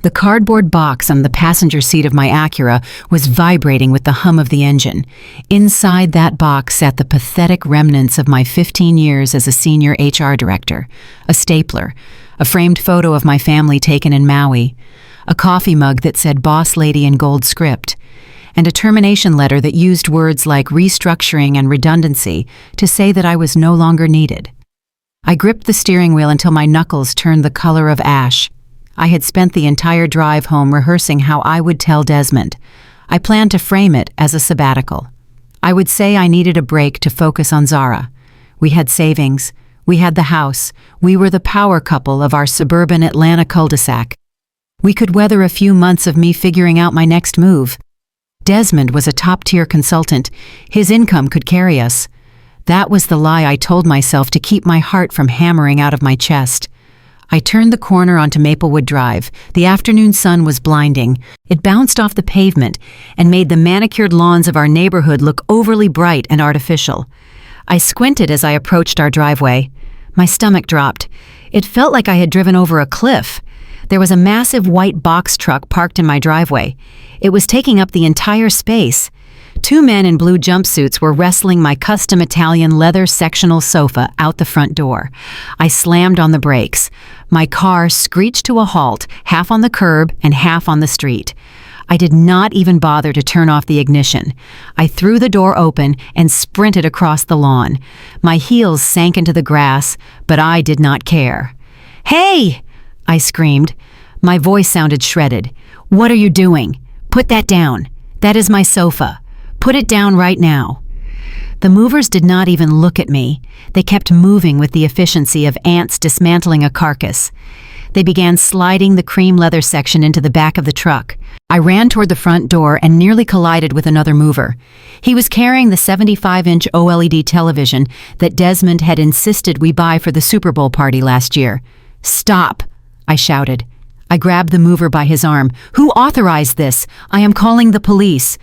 The cardboard box on the passenger seat of my Acura was vibrating with the hum of the engine. Inside that box sat the pathetic remnants of my 15 years as a senior HR director, a stapler, a framed photo of my family taken in Maui, a coffee mug that said "Boss Lady" in gold script, and a termination letter that used words like restructuring and redundancy to say that I was no longer needed. I gripped the steering wheel until my knuckles turned the color of ash. I had spent the entire drive home rehearsing how I would tell Desmond. I planned to frame it as a sabbatical. I would say I needed a break to focus on Zara. We had savings. We had the house. We were the power couple of our suburban Atlanta cul-de-sac. We could weather a few months of me figuring out my next move. Desmond was a top-tier consultant. His income could carry us. That was the lie I told myself to keep my heart from hammering out of my chest. I turned the corner onto Maplewood Drive. The afternoon sun was blinding. It bounced off the pavement and made the manicured lawns of our neighborhood look overly bright and artificial. I squinted as I approached our driveway. My stomach dropped. It felt like I had driven over a cliff. There was a massive white box truck parked in my driveway. It was taking up the entire space. Two men in blue jumpsuits were wrestling my custom Italian leather sectional sofa out the front door. I slammed on the brakes. My car screeched to a halt, half on the curb and half on the street. I did not even bother to turn off the ignition. I threw the door open and sprinted across the lawn. My heels sank into the grass, but I did not care. "Hey!" I screamed. My voice sounded shredded. "What are you doing? Put that down. That is my sofa. Put it down right now." The movers did not even look at me. They kept moving with the efficiency of ants dismantling a carcass. They began sliding the cream leather section into the back of the truck. I ran toward the front door and nearly collided with another mover. He was carrying the 75-inch OLED television that Desmond had insisted we buy for the Super Bowl party last year. "Stop!" I shouted. I grabbed the mover by his arm. "Who authorized this? I am calling the police."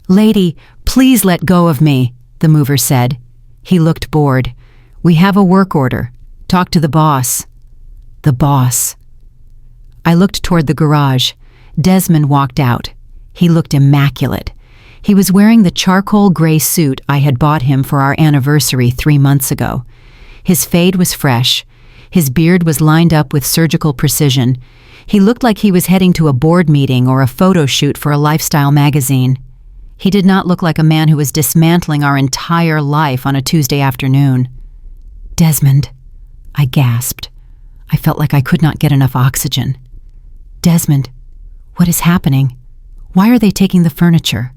"Lady, please let go of me," the mover said. He looked bored. "We have a work order. Talk to the boss." The boss. I looked toward the garage. Desmond walked out. He looked immaculate. He was wearing the charcoal gray suit I had bought him for our anniversary 3 months ago. His fade was fresh. His beard was lined up with surgical precision. He looked like he was heading to a board meeting or a photo shoot for a lifestyle magazine. He did not look like a man who was dismantling our entire life on a Tuesday afternoon. "Desmond," I gasped. I felt like I could not get enough oxygen. "Desmond, what is happening? Why are they taking the furniture?"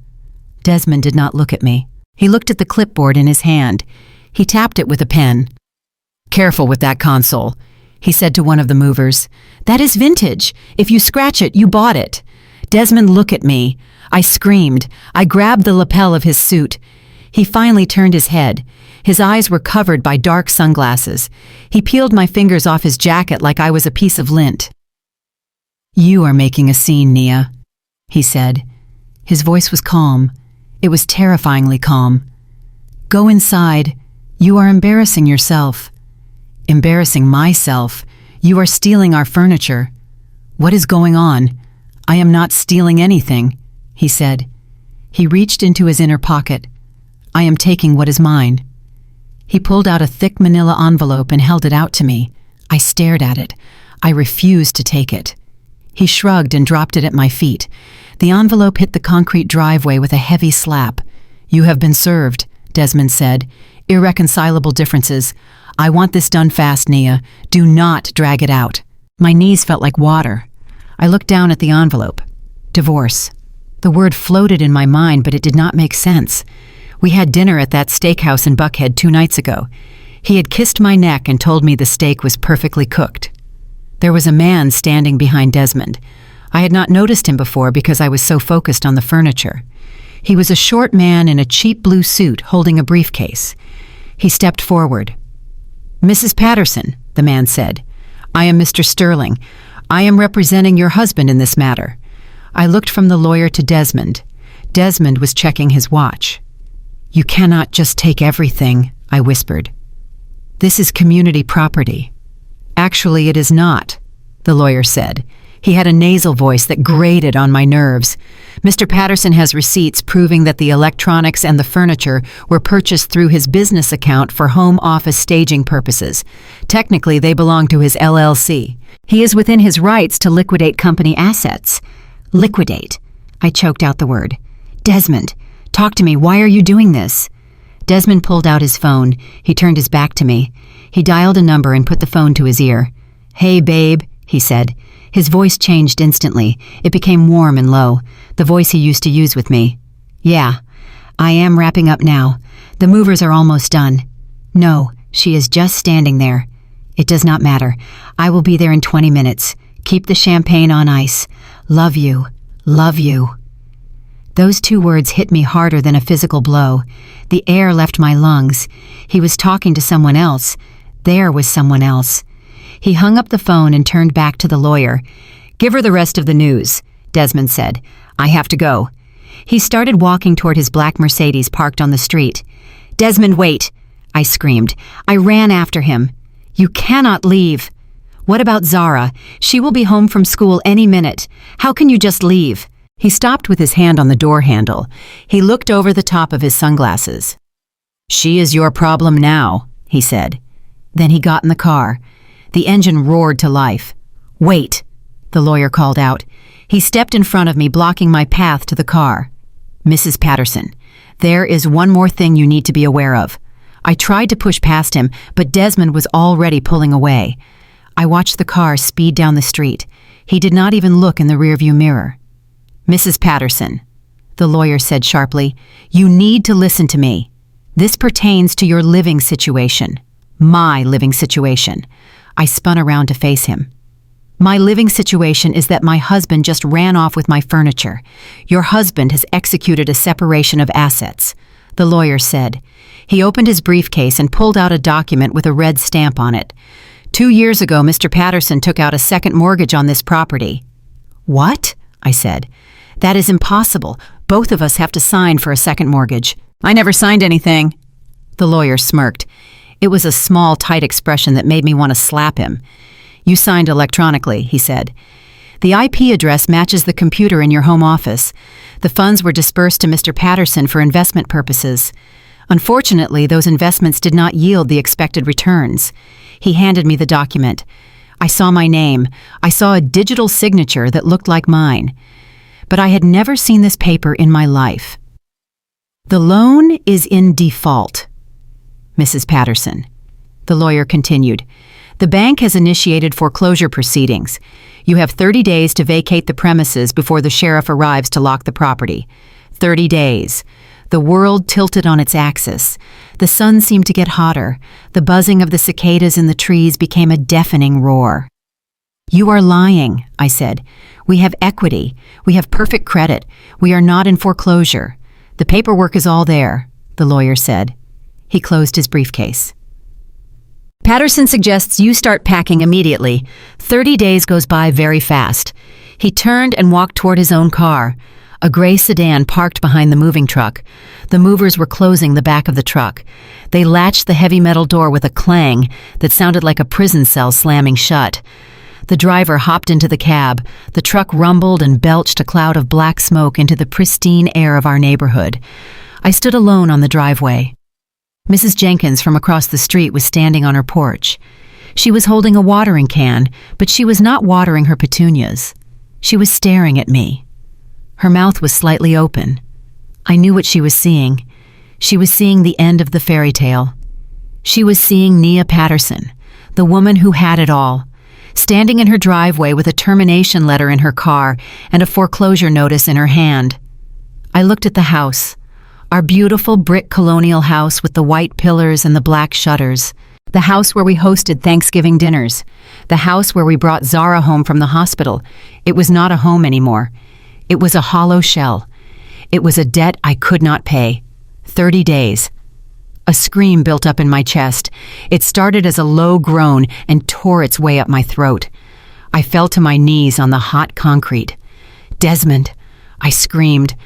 Desmond did not look at me. He looked at the clipboard in his hand. He tapped it with a pen. "Careful with that console," he said to one of the movers. "That is vintage. If you scratch it, you bought it." "Desmond, look at me." I screamed. I grabbed the lapel of his suit. He finally turned his head. His eyes were covered by dark sunglasses. He peeled my fingers off his jacket like I was a piece of lint. "You are making a scene, Nia," he said. His voice was calm. It was terrifyingly calm. "Go inside. You are embarrassing yourself." "Embarrassing myself? You are stealing our furniture." "What is going on?" "I am not stealing anything," he said. He reached into his inner pocket. "I am taking what is mine." He pulled out a thick manila envelope and held it out to me. I stared at it. I refused to take it. He shrugged and dropped it at my feet. The envelope hit the concrete driveway with a heavy slap. "You have been served," Desmond said. "Irreconcilable differences. I want this done fast, Nia. Do not drag it out." My knees felt like water. I looked down at the envelope. Divorce. The word floated in my mind, but it did not make sense. We had dinner at that steakhouse in Buckhead 2 nights ago. He had kissed my neck and told me the steak was perfectly cooked. There was a man standing behind Desmond. I had not noticed him before because I was so focused on the furniture. He was a short man in a cheap blue suit holding a briefcase. He stepped forward. "Mrs. Patterson," the man said. "I am Mr. Sterling. I am representing your husband in this matter." I looked from the lawyer to Desmond. Desmond was checking his watch. "You cannot just take everything," I whispered. "This is community property." "Actually, it is not," the lawyer said. He had a nasal voice that grated on my nerves. Mr. Patterson has receipts proving that the electronics and the furniture were purchased through his business account for home office staging purposes. Technically, they belong to his LLC. He is within his rights to liquidate company assets. Liquidate. I choked out the word. Desmond, talk to me. Why are you doing this? Desmond pulled out his phone. He turned his back to me. He dialed a number and put the phone to his ear. "Hey, babe," he said. His voice changed instantly. It became warm and low, the voice he used to use with me. "Yeah, I am wrapping up now. The movers are almost done." "No, she is just standing there." "It does not matter. I will be there in 20 minutes. Keep the champagne on ice. Love you. Love you." Those 2 words hit me harder than a physical blow. The air left my lungs. He was talking to someone else. There was someone else. He hung up the phone and turned back to the lawyer. "Give her the rest of the news," Desmond said. "I have to go." He started walking toward his black Mercedes parked on the street. "Desmond, wait!" I screamed. I ran after him. "You cannot leave." "What about Zara? She will be home from school any minute. How can you just leave?" He stopped with his hand on the door handle. He looked over the top of his sunglasses. "She is your problem now," he said. Then he got in the car. The engine roared to life. "Wait," the lawyer called out. He stepped in front of me, blocking my path to the car. "Mrs. Patterson, there is one more thing you need to be aware of." I tried to push past him, but Desmond was already pulling away. I watched the car speed down the street. He did not even look in the rearview mirror. "Mrs. Patterson," the lawyer said sharply, "you need to listen to me. This pertains to your living situation. My living situation." I spun around to face him. "My living situation is that my husband just ran off with my furniture. Your husband has executed a separation of assets," the lawyer said. He opened his briefcase and pulled out a document with a red stamp on it. 2 years ago, Mr. Patterson took out a second mortgage on this property." "What?" I said. "That is impossible. Both of us have to sign for a second mortgage." "I never signed anything." The lawyer smirked. It was a small, tight expression that made me want to slap him. "You signed electronically," he said. "The IP address matches the computer in your home office. The funds were dispersed to Mr. Patterson for investment purposes. Unfortunately, those investments did not yield the expected returns." He handed me the document. I saw my name. I saw a digital signature that looked like mine. But I had never seen this paper in my life. "The loan is in default, Mrs. Patterson," the lawyer continued. "The bank has initiated foreclosure proceedings. You have 30 days to vacate the premises before the sheriff arrives to lock the property. 30 days. The world tilted on its axis. The sun seemed to get hotter. The buzzing of the cicadas in the trees became a deafening roar. "You are lying," I said. "We have equity. We have perfect credit. We are not in foreclosure. The paperwork is all there," the lawyer said. He closed his briefcase. "Patterson suggests you start packing immediately. 30 days goes by very fast." He turned and walked toward his own car. A gray sedan parked behind the moving truck. The movers were closing the back of the truck. They latched the heavy metal door with a clang that sounded like a prison cell slamming shut. The driver hopped into the cab. The truck rumbled and belched a cloud of black smoke into the pristine air of our neighborhood. I stood alone on the driveway. Mrs. Jenkins from across the street was standing on her porch. She was holding a watering can, but she was not watering her petunias. She was staring at me. Her mouth was slightly open. I knew what she was seeing. She was seeing the end of the fairy tale. She was seeing Nia Patterson, the woman who had it all, standing in her driveway with a termination letter in her car and a foreclosure notice in her hand. I looked at the house. Our beautiful brick colonial house with the white pillars and the black shutters. The house where we hosted Thanksgiving dinners. The house where we brought Zara home from the hospital. It was not a home anymore. It was a hollow shell. It was a debt I could not pay. 30 days. A scream built up in my chest. It started as a low groan and tore its way up my throat. I fell to my knees on the hot concrete. "Desmond!" I screamed.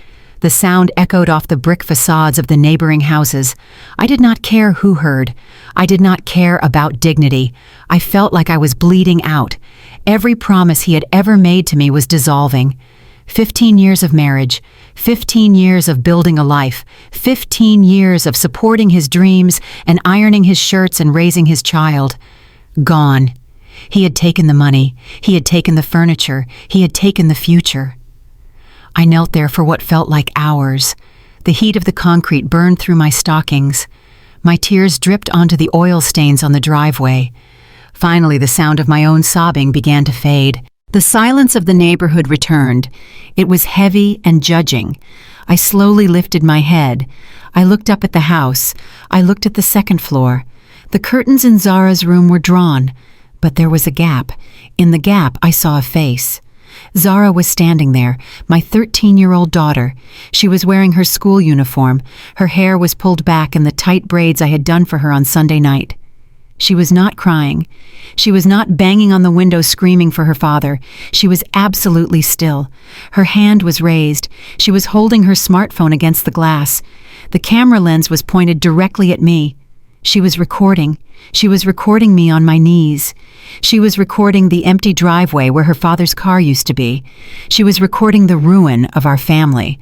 The sound echoed off the brick facades of the neighboring houses. I did not care who heard. I did not care about dignity. I felt like I was bleeding out. Every promise he had ever made to me was dissolving. 15 years of marriage, 15 years of building a life, 15 years of supporting his dreams and ironing his shirts and raising his child. Gone. He had taken the money, he had taken the furniture, he had taken the future. I knelt there for what felt like hours. The heat of the concrete burned through my stockings. My tears dripped onto the oil stains on the driveway. Finally, the sound of my own sobbing began to fade. The silence of the neighborhood returned. It was heavy and judging. I slowly lifted my head. I looked up at the house. I looked at the second floor. The curtains in Zara's room were drawn, but there was a gap. In the gap, I saw a face. Zara was standing there, my 13-year-old daughter. She was wearing her school uniform. Her hair was pulled back in the tight braids I had done for her on Sunday night. She was not crying. She was not banging on the window screaming for her father. She was absolutely still. Her hand was raised. She was holding her smartphone against the glass. The camera lens was pointed directly at me. She was recording. She was recording me on my knees. She was recording the empty driveway where her father's car used to be. She was recording the ruin of our family.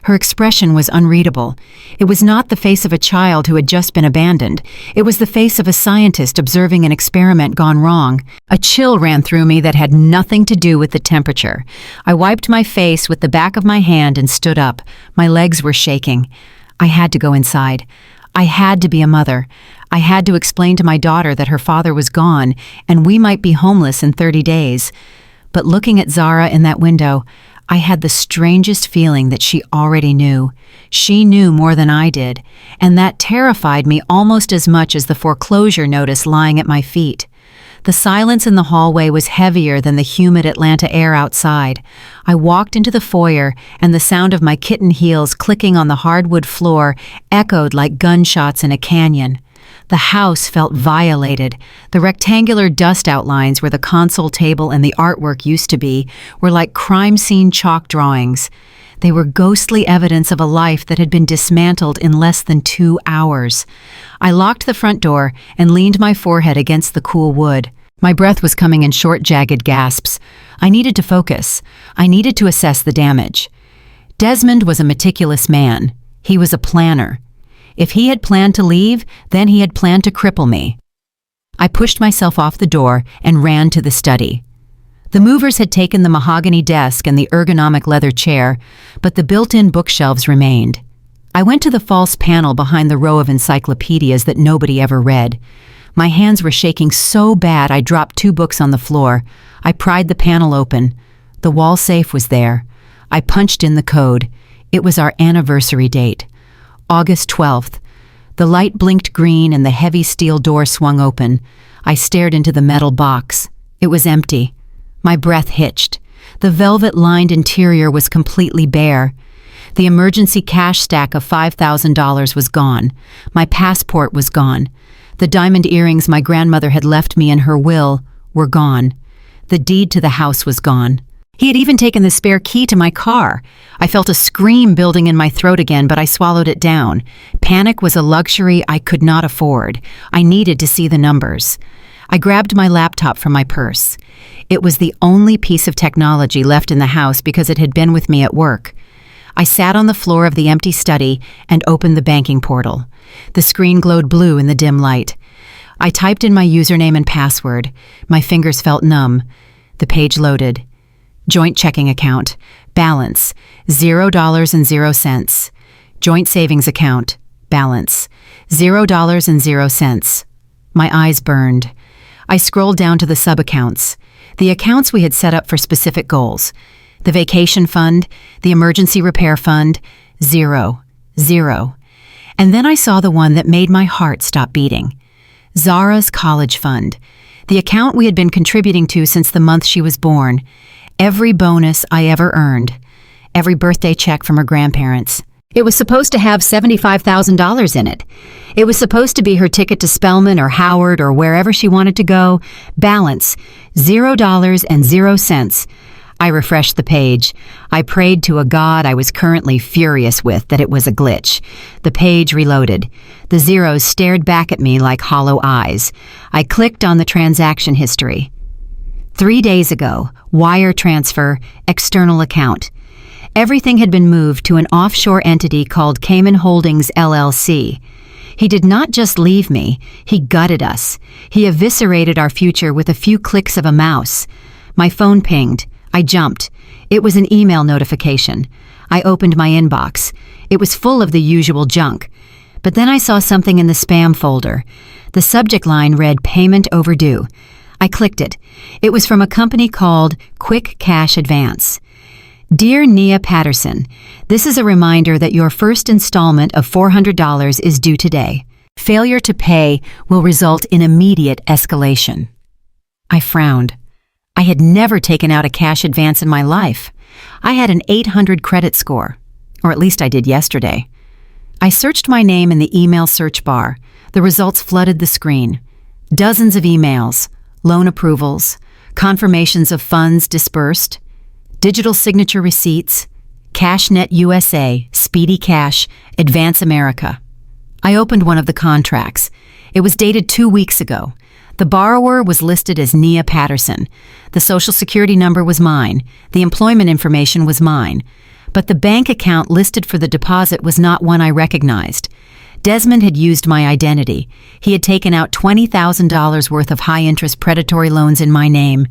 Her expression was unreadable. It was not the face of a child who had just been abandoned. It was the face of a scientist observing an experiment gone wrong. A chill ran through me that had nothing to do with the temperature. I wiped my face with the back of my hand and stood up. My legs were shaking. I had to go inside. I had to be a mother. I had to explain to my daughter that her father was gone and we might be homeless in 30 days. But looking at Zara in that window, I had the strangest feeling that she already knew. She knew more than I did, and that terrified me almost as much as the foreclosure notice lying at my feet. The silence in the hallway was heavier than the humid Atlanta air outside. I walked into the foyer, and the sound of my kitten heels clicking on the hardwood floor echoed like gunshots in a canyon. The house felt violated. The rectangular dust outlines where the console table and the artwork used to be were like crime scene chalk drawings. They were ghostly evidence of a life that had been dismantled in less than 2 hours. I locked the front door and leaned my forehead against the cool wood. My breath was coming in short, jagged gasps. I needed to focus. I needed to assess the damage. Desmond was a meticulous man. He was a planner. If he had planned to leave, then he had planned to cripple me. I pushed myself off the door and ran to the study. The movers had taken the mahogany desk and the ergonomic leather chair, but the built-in bookshelves remained. I went to the false panel behind the row of encyclopedias that nobody ever read. My hands were shaking so bad I dropped 2 books on the floor. I pried the panel open. The wall safe was there. I punched in the code. It was our anniversary date. August 12th. The light blinked green and the heavy steel door swung open. I stared into the metal box. It was empty. My breath hitched. The velvet-lined interior was completely bare. The emergency cash stack of $5,000 was gone. My passport was gone. The diamond earrings my grandmother had left me in her will were gone. The deed to the house was gone. He had even taken the spare key to my car. I felt a scream building in my throat again, but I swallowed it down. Panic was a luxury I could not afford. I needed to see the numbers. I grabbed my laptop from my purse. It was the only piece of technology left in the house because it had been with me at work. I sat on the floor of the empty study and opened the banking portal. The screen glowed blue in the dim light. I typed in my username and password. My fingers felt numb. The page loaded. Joint checking account. Balance, $0.00. Joint savings account. Balance, $0.00. My eyes burned. I scrolled down to the sub-accounts. The accounts we had set up for specific goals. The vacation fund, the emergency repair fund, $0. And then I saw the one that made my heart stop beating. Zara's college fund. The account we had been contributing to since the month she was born. Every bonus I ever earned. Every birthday check from her grandparents. It was supposed to have $75,000 in it. It was supposed to be her ticket to Spelman or Howard or wherever she wanted to go. Balance, $0.00. I refreshed the page. I prayed to a God I was currently furious with that it was a glitch. The page reloaded. The zeros stared back at me like hollow eyes. I clicked on the transaction history. 3 days ago, wire transfer, external account. Everything had been moved to an offshore entity called Cayman Holdings LLC. He did not just leave me, he gutted us. He eviscerated our future with a few clicks of a mouse. My phone pinged. I jumped. It was an email notification. I opened my inbox. It was full of the usual junk. But then I saw something in the spam folder. The subject line read "Payment Overdue." I clicked it. It was from a company called Quick Cash Advance. Dear Nia Patterson, this is a reminder that your first installment of $400 is due today. Failure to pay will result in immediate escalation. I frowned. I had never taken out a cash advance in my life. I had an 800 credit score, or at least I did yesterday. I searched my name in the email search bar. The results flooded the screen. Dozens of emails, loan approvals, confirmations of funds disbursed, digital signature receipts, CashNet USA, Speedy Cash, Advance America. I opened one of the contracts. It was dated 2 weeks ago. The borrower was listed as Nia Patterson. The Social Security number was mine. The employment information was mine. But the bank account listed for the deposit was not one I recognized. Desmond had used my identity. He had taken out $20,000 worth of high-interest predatory loans in my name.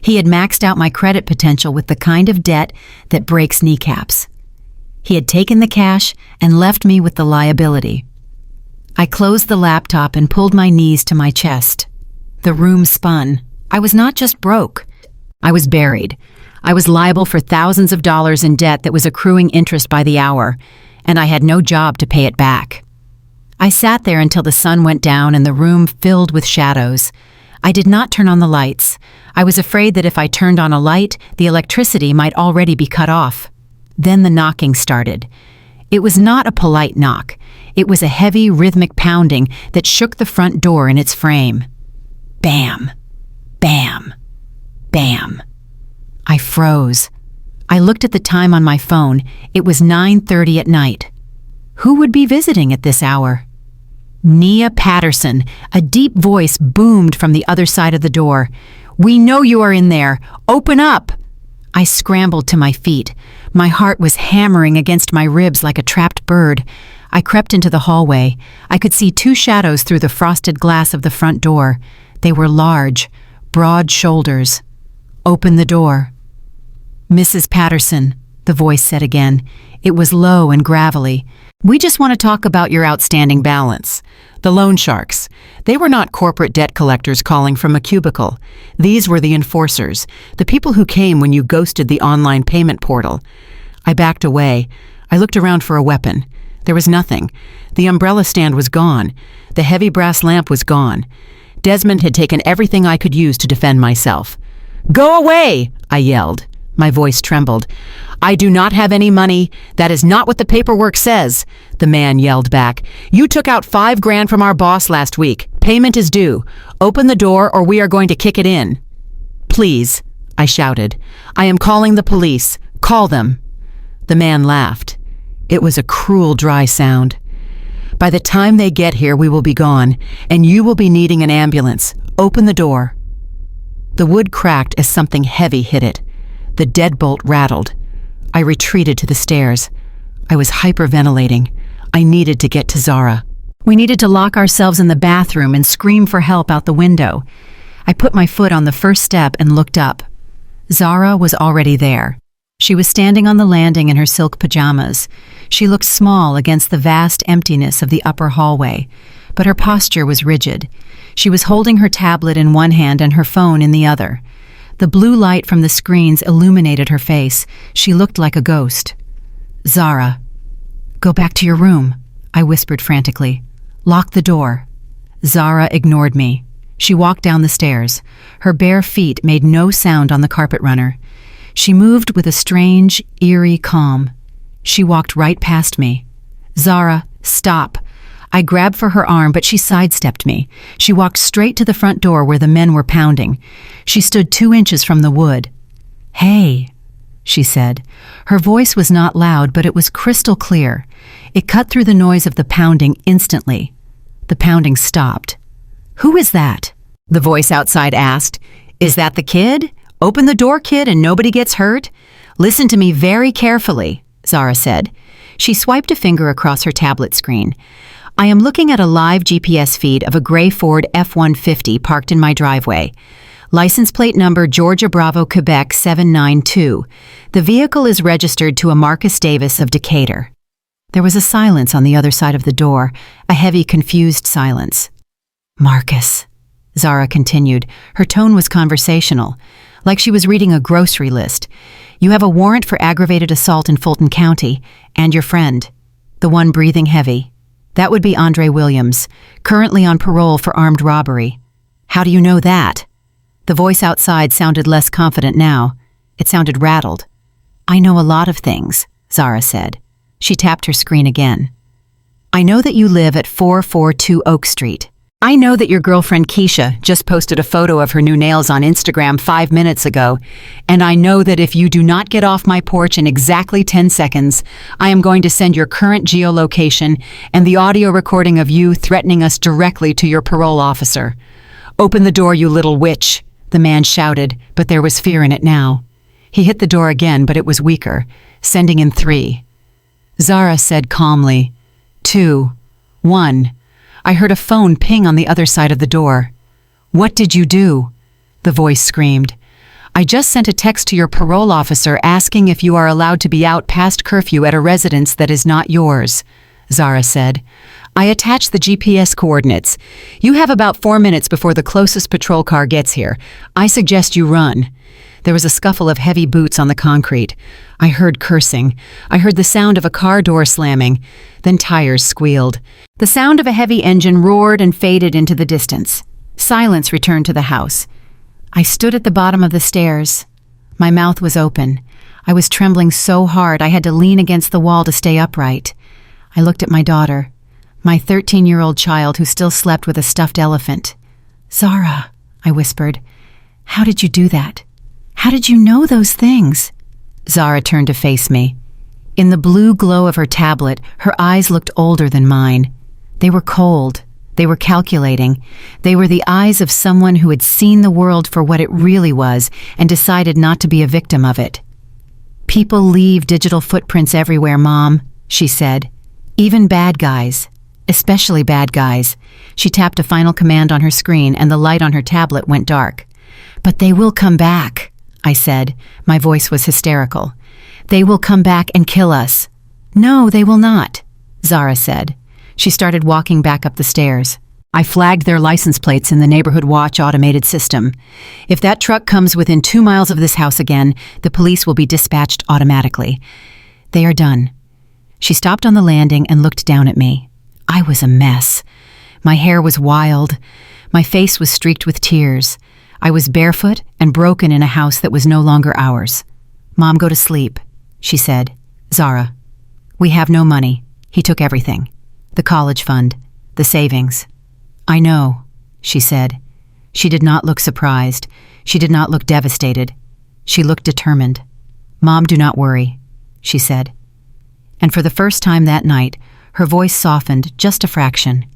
He had maxed out my credit potential with the kind of debt that breaks kneecaps. He had taken the cash and left me with the liability. I closed the laptop and pulled my knees to my chest. The room spun. I was not just broke. I was buried. I was liable for thousands of dollars in debt that was accruing interest by the hour, and I had no job to pay it back. I sat there until the sun went down and the room filled with shadows. I did not turn on the lights. I was afraid that if I turned on a light, the electricity might already be cut off. Then the knocking started. It was not a polite knock. It was a heavy, rhythmic pounding that shook the front door in its frame. Bam! Bam! Bam! I froze. I looked at the time on my phone. It was 9:30 at night. Who would be visiting at this hour? Nia Patterson. A deep voice boomed from the other side of the door. "We know you are in there. Open up!" I scrambled to my feet. My heart was hammering against my ribs like a trapped bird. I crept into the hallway. I could see two shadows through the frosted glass of the front door. They were large, broad shoulders. "Open the door." "Mrs. Patterson," the voice said again. It was low and gravelly. "We just want to talk about your outstanding balance. The loan sharks. They were not corporate debt collectors calling from a cubicle. These were the enforcers, the people who came when you ghosted the online payment portal." I backed away. I looked around for a weapon. There was nothing. The umbrella stand was gone. The heavy brass lamp was gone. Desmond had taken everything I could use to defend myself. "Go away!" I yelled. My voice trembled. "I do not have any money. That is not what the paperwork says," the man yelled back. "You took out $5,000 from our boss last week. Payment is due. Open the door or we are going to kick it in." "Please," I shouted. "I am calling the police. Call them." The man laughed. It was a cruel, dry sound. "By the time they get here, we will be gone, and you will be needing an ambulance. Open the door." The wood cracked as something heavy hit it. The deadbolt rattled. I retreated to the stairs. I was hyperventilating. I needed to get to Zara. We needed to lock ourselves in the bathroom and scream for help out the window. I put my foot on the first step and looked up. Zara was already there. She was standing on the landing in her silk pajamas. She looked small against the vast emptiness of the upper hallway, but her posture was rigid. She was holding her tablet in one hand and her phone in the other. The blue light from the screens illuminated her face. She looked like a ghost. "Zara, go back to your room," I whispered frantically. "Lock the door." Zara ignored me. She walked down the stairs. Her bare feet made no sound on the carpet runner. She moved with a strange, eerie calm. She walked right past me. "Zara, stop." I grabbed for her arm, but she sidestepped me. She walked straight to the front door where the men were pounding. She stood 2 inches from the wood. "Hey," she said. Her voice was not loud, but it was crystal clear. It cut through the noise of the pounding instantly. The pounding stopped. "Who is that?" the voice outside asked. Is that the kid? Open the door, kid, and nobody gets hurt? Listen to me very carefully, Zara said. She swiped a finger across her tablet screen. I am looking at a live GPS feed of a gray Ford F-150 parked in my driveway. License plate number Georgia Bravo, Quebec 792. The vehicle is registered to a Marcus Davis of Decatur. There was a silence on the other side of the door, a heavy, confused silence. Marcus, Zara continued. Her tone was conversational, like she was reading a grocery list. You have a warrant for aggravated assault in Fulton County, and your friend, the one breathing heavy. That would be Andre Williams, currently on parole for armed robbery. How do you know that? The voice outside sounded less confident now. It sounded rattled. I know a lot of things, Zara said. She tapped her screen again. I know that you live at 442 Oak Street. I know that your girlfriend Keisha just posted a photo of her new nails on Instagram 5 minutes ago, and I know that if you do not get off my porch in exactly 10 seconds, I am going to send your current geolocation and the audio recording of you threatening us directly to your parole officer. Open the door, you little witch, the man shouted, but there was fear in it now. He hit the door again, but it was weaker, sending in 3. Zara said calmly, 2, 1. I heard a phone ping on the other side of the door. What did you do? The voice screamed. I just sent a text to your parole officer asking if you are allowed to be out past curfew at a residence that is not yours, Zara said. I attached the GPS coordinates. You have about 4 minutes before the closest patrol car gets here. I suggest you run. There was a scuffle of heavy boots on the concrete. I heard cursing. I heard the sound of a car door slamming. Then tires squealed. The sound of a heavy engine roared and faded into the distance. Silence returned to the house. I stood at the bottom of the stairs. My mouth was open. I was trembling so hard I had to lean against the wall to stay upright. I looked at my daughter, my 13-year-old child who still slept with a stuffed elephant. Zara, I whispered, how did you do that? How did you know those things? Zara turned to face me. In the blue glow of her tablet, her eyes looked older than mine. They were cold. They were calculating. They were the eyes of someone who had seen the world for what it really was and decided not to be a victim of it. People leave digital footprints everywhere, Mom, she said. Even bad guys. Especially bad guys. She tapped a final command on her screen and the light on her tablet went dark. But they will come back, I said. My voice was hysterical. They will come back and kill us. No, they will not, Zara said. She started walking back up the stairs. I flagged their license plates in the Neighborhood Watch automated system. If that truck comes within 2 miles of this house again, the police will be dispatched automatically. They are done. She stopped on the landing and looked down at me. I was a mess. My hair was wild. My face was streaked with tears. I was barefoot and broken in a house that was no longer ours. Mom, go to sleep, she said. Zara, we have no money. He took everything. The college fund, the savings. I know, she said. She did not look surprised. She did not look devastated. She looked determined. Mom, do not worry, she said. And for the first time that night, her voice softened just a fraction.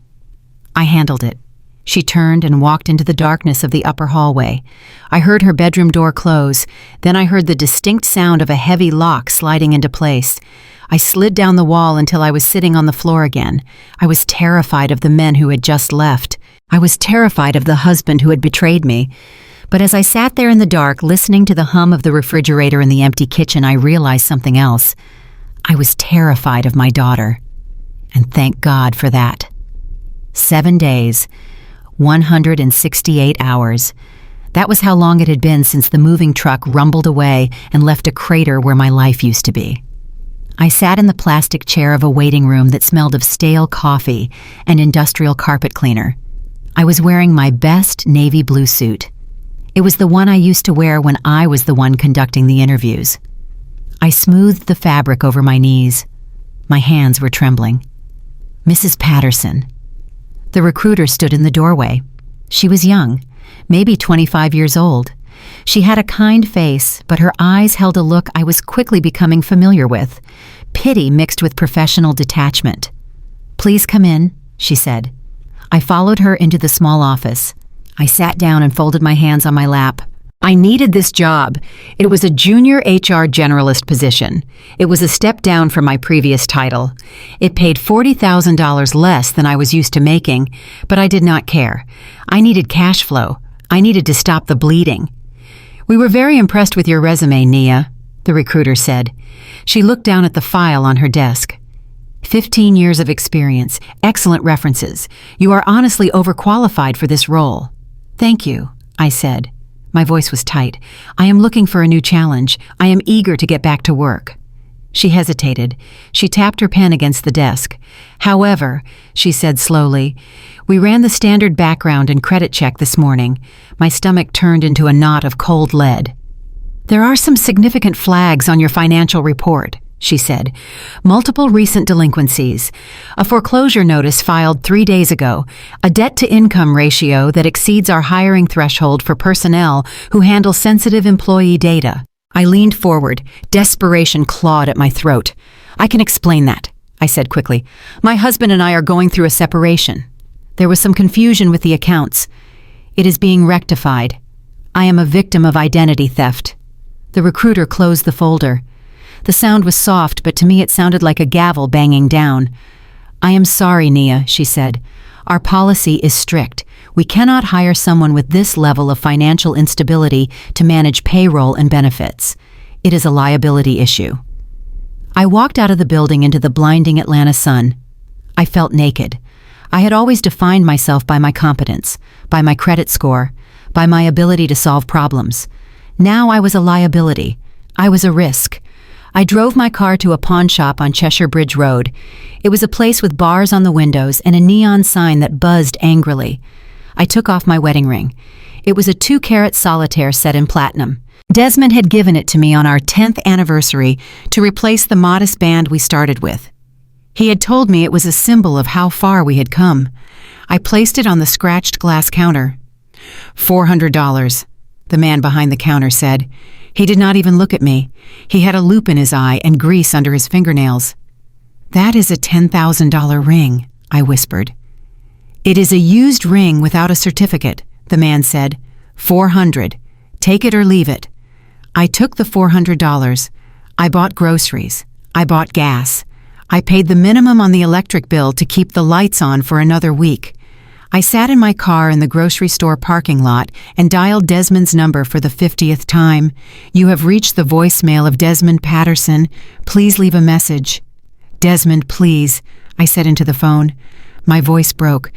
I handled it. She turned and walked into the darkness of the upper hallway. I heard her bedroom door close. Then I heard the distinct sound of a heavy lock sliding into place. I slid down the wall until I was sitting on the floor again. I was terrified of the men who had just left. I was terrified of the husband who had betrayed me. But as I sat there in the dark, listening to the hum of the refrigerator in the empty kitchen, I realized something else. I was terrified of my daughter. And thank God for that. 7 days, 168 hours. That was how long it had been since the moving truck rumbled away and left a crater where my life used to be. I sat in the plastic chair of a waiting room that smelled of stale coffee and industrial carpet cleaner. I was wearing my best navy blue suit. It was the one I used to wear when I was the one conducting the interviews. I smoothed the fabric over my knees. My hands were trembling. Mrs. Patterson. The recruiter stood in the doorway. She was young, maybe 25 years old. She had a kind face, but her eyes held a look I was quickly becoming familiar with, pity mixed with professional detachment. Please come in, she said. I followed her into the small office. I sat down and folded my hands on my lap, I needed this job. It was a junior HR generalist position. It was a step down from my previous title. It paid $40,000 less than I was used to making, but I did not care. I needed cash flow. I needed to stop the bleeding. "We were very impressed with your resume, Nia," the recruiter said. She looked down at the file on her desk. 15 years of experience, excellent references. You are honestly overqualified for this role. "Thank you," I said. My voice was tight. "I am looking for a new challenge. I am eager to get back to work." She hesitated. She tapped her pen against the desk. "However," she said slowly, "we ran the standard background and credit check this morning." My stomach turned into a knot of cold lead. "There are some significant flags on your financial report," she said. "Multiple recent delinquencies, a foreclosure notice filed 3 days ago, a debt-to-income ratio that exceeds our hiring threshold for personnel who handle sensitive employee data." I leaned forward. Desperation clawed at my throat. "I can explain that," I said quickly. "My husband and I are going through a separation. There was some confusion with the accounts. It is being rectified. I am a victim of identity theft." The recruiter closed the folder. The sound was soft, but to me it sounded like a gavel banging down. "I am sorry, Nia," she said. "Our policy is strict. We cannot hire someone with this level of financial instability to manage payroll and benefits. It is a liability issue." I walked out of the building into the blinding Atlanta sun. I felt naked. I had always defined myself by my competence, by my credit score, by my ability to solve problems. Now I was a liability. I was a risk. I drove my car to a pawn shop on Cheshire Bridge Road. It was a place with bars on the windows and a neon sign that buzzed angrily. I took off my wedding ring. It was a 2-carat solitaire set in platinum. Desmond had given it to me on our 10th anniversary to replace the modest band we started with. He had told me it was a symbol of how far we had come. I placed it on the scratched glass counter. $400, the man behind the counter said. He did not even look at me. He had a loop in his eye and grease under his fingernails. "That is a $10,000 ring," I whispered. "It is a used ring without a certificate," the man said. $400. Take it or leave it." I took the $400. I bought groceries. I bought gas. I paid the minimum on the electric bill to keep the lights on for another week. I sat in my car in the grocery store parking lot and dialed Desmond's number for the 50th time. "You have reached the voicemail of Desmond Patterson. Please leave a message." "Desmond, please," I said into the phone. My voice broke.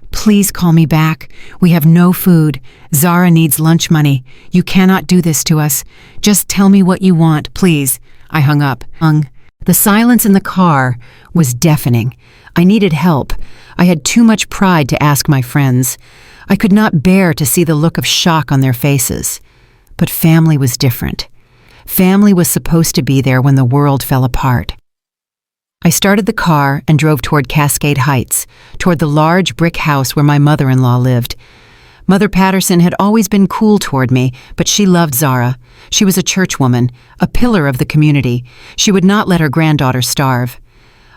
"Please call me back. We have no food. Zara needs lunch money. You cannot do this to us. Just tell me what you want, please." I hung up. The silence in the car was deafening. I needed help. I had too much pride to ask my friends. I could not bear to see the look of shock on their faces. But family was different. Family was supposed to be there when the world fell apart. I started the car and drove toward Cascade Heights, toward the large brick house where my mother-in-law lived. Mother Patterson had always been cool toward me, but she loved Zara. She was a churchwoman, a pillar of the community. She would not let her granddaughter starve.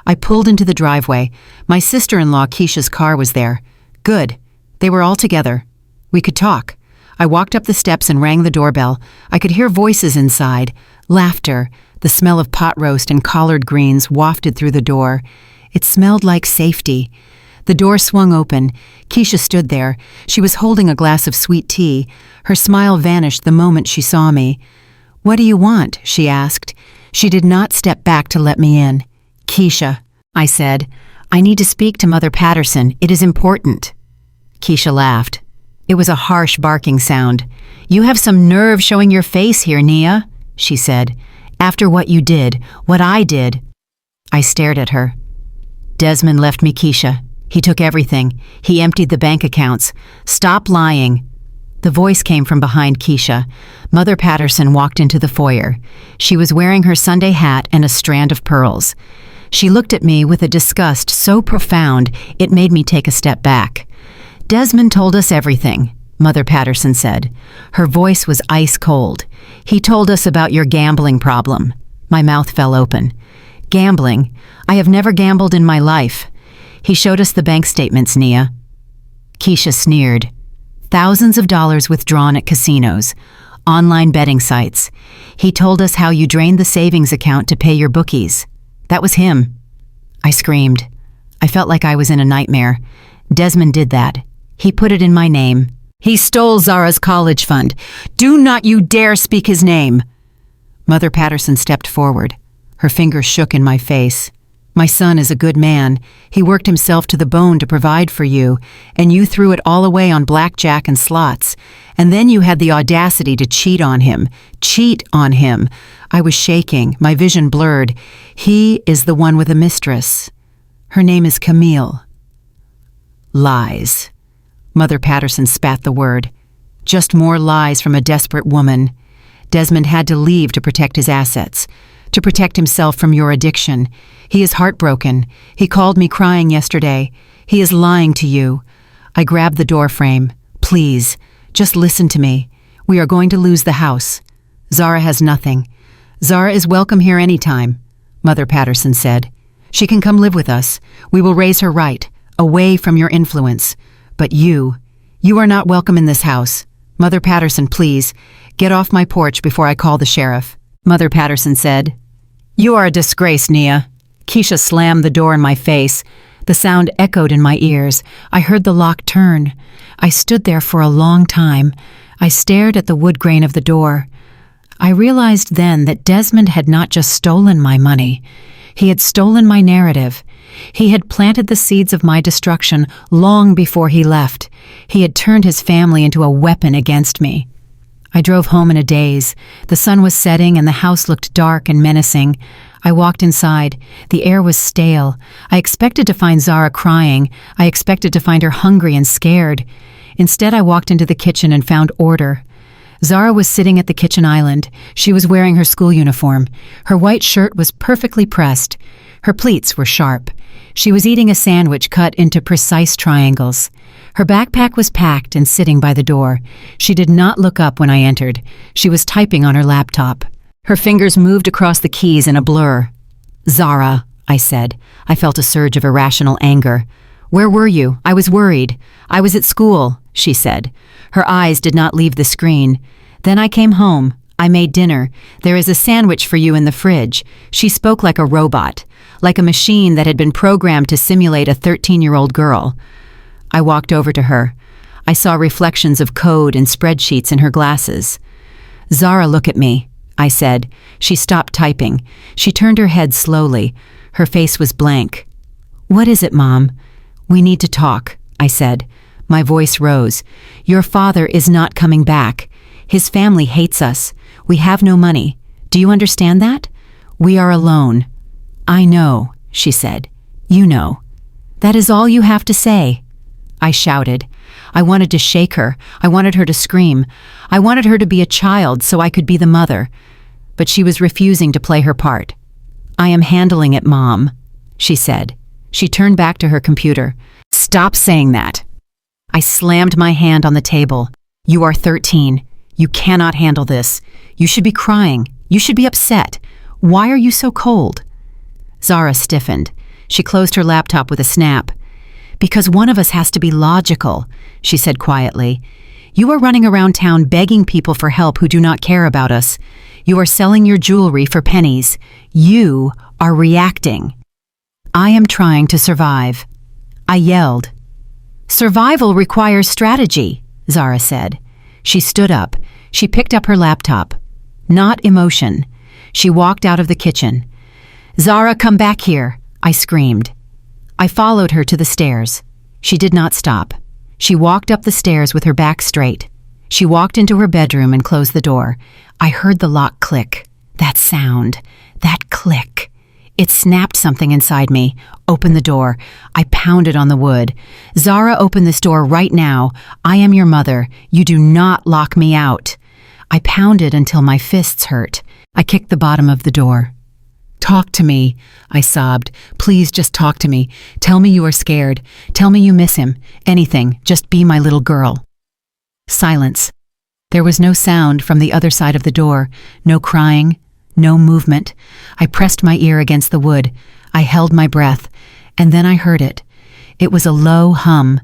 I pulled into the driveway. My sister-in-law Keisha's car was there. Good. They were all together. We could talk. I walked up the steps and rang the doorbell. I could hear voices inside, laughter. The smell of pot roast and collard greens wafted through the door. It smelled like safety. The door swung open. Keisha stood there. She was holding a glass of sweet tea. Her smile vanished the moment she saw me. "What do you want?" she asked. She did not step back to let me in. "Keisha," I said, "I need to speak to Mother Patterson. It is important." Keisha laughed. It was a harsh barking sound. "You have some nerve showing your face here, Nia," she said. "After what you did, what I did." I stared at her. "Desmond left me Keisha. He took everything. He emptied the bank accounts. Stop lying." The voice came from behind Keisha. Mother Patterson walked into the foyer. She was wearing her Sunday hat and a strand of pearls. She looked at me with a disgust so profound it made me take a step back. "Desmond told us everything," Mother Patterson said. Her voice was ice cold. "He told us about your gambling problem." My mouth fell open. "Gambling? I have never gambled in my life." "He showed us the bank statements, Nia." Keisha sneered. "Thousands of dollars withdrawn at casinos. online betting sites. He told us how you drained the savings account to pay your bookies. That was him. I screamed. I felt like I was in a nightmare. Desmond did that. He put it in my name. He stole Zara's college fund. Do not you dare speak his name. Mother Patterson stepped forward. Her fingers shook in my face. My son is a good man. He worked himself to the bone to provide for you, and you threw it all away on blackjack and slots. And then you had the audacity to cheat on him. Cheat on him. I was shaking, my vision blurred. He is the one with a mistress. Her name is Camille. Lies. Mother Patterson spat the word. Just more lies from a desperate woman. Desmond had to leave to protect his assets, to protect himself from your addiction. He is heartbroken. He called me crying yesterday. He is lying to you. I grabbed the door frame. Please, just listen to me. We are going to lose the house. Zara has nothing. Zara is welcome here anytime, Mother Patterson said. She can come live with us. We will raise her right, away from your influence. But you are not welcome in this house. Mother Patterson, please, get off my porch before I call the sheriff. Mother Patterson said. You are a disgrace, Nia. Keisha slammed the door in my face. The sound echoed in my ears. I heard the lock turn. I stood there for a long time. I stared at the wood grain of the door. I realized then that Desmond had not just stolen my money. He had stolen my narrative. He had planted the seeds of my destruction long before he left. He had turned his family into a weapon against me. I drove home in a daze. The sun was setting and the house looked dark and menacing. I walked inside. The air was stale. I expected to find Zara crying. I expected to find her hungry and scared. Instead, I walked into the kitchen and found order. Zara was sitting at the kitchen island. She was wearing her school uniform. Her white shirt was perfectly pressed. Her pleats were sharp. She was eating a sandwich cut into precise triangles. Her backpack was packed and sitting by the door. She did not look up when I entered. She was typing on her laptop. Her fingers moved across the keys in a blur. Zara, I said. I felt a surge of irrational anger. Where were you? I was worried. I was at school, she said. Her eyes did not leave the screen. Then I came home. I made dinner. There is a sandwich for you in the fridge. She spoke like a robot, like a machine that had been programmed to simulate a 13-year-old girl. I walked over to her. I saw reflections of code and spreadsheets in her glasses. Zara, look at me, I said. She stopped typing. She turned her head slowly. Her face was blank. What is it, Mom? We need to talk, I said. My voice rose. Your father is not coming back. His family hates us. We have no money. Do you understand that? We are alone. I know, she said. You know. That is all you have to say. I shouted. I wanted to shake her. I wanted her to scream. I wanted her to be a child so I could be the mother. But she was refusing to play her part. I am handling it, Mom, she said. She turned back to her computer. Stop saying that. I slammed my hand on the table. You are 13. You cannot handle this. You should be crying. You should be upset. Why are you so cold? Zara stiffened. She closed her laptop with a snap. Because one of us has to be logical, she said quietly. You are running around town begging people for help who do not care about us. You are selling your jewelry for pennies. You are reacting. I am trying to survive. I yelled. Survival requires strategy, Zara said. She stood up. She picked up her laptop. Not emotion. She walked out of the kitchen. Zara, come back here, I screamed. I followed her to the stairs. She did not stop. She walked up the stairs with her back straight. She walked into her bedroom and closed the door. I heard the lock click. That sound. That click. It snapped something inside me. Open the door. I pounded on the wood. Zara, open this door right now. I am your mother. You do not lock me out. I pounded until my fists hurt. I kicked the bottom of the door. Talk to me, I sobbed. Please just talk to me. Tell me you are scared. Tell me you miss him. Anything. Just be my little girl. Silence. There was no sound from the other side of the door. No crying. No movement. I pressed my ear against the wood. I held my breath. And then I heard it. It was a low hum.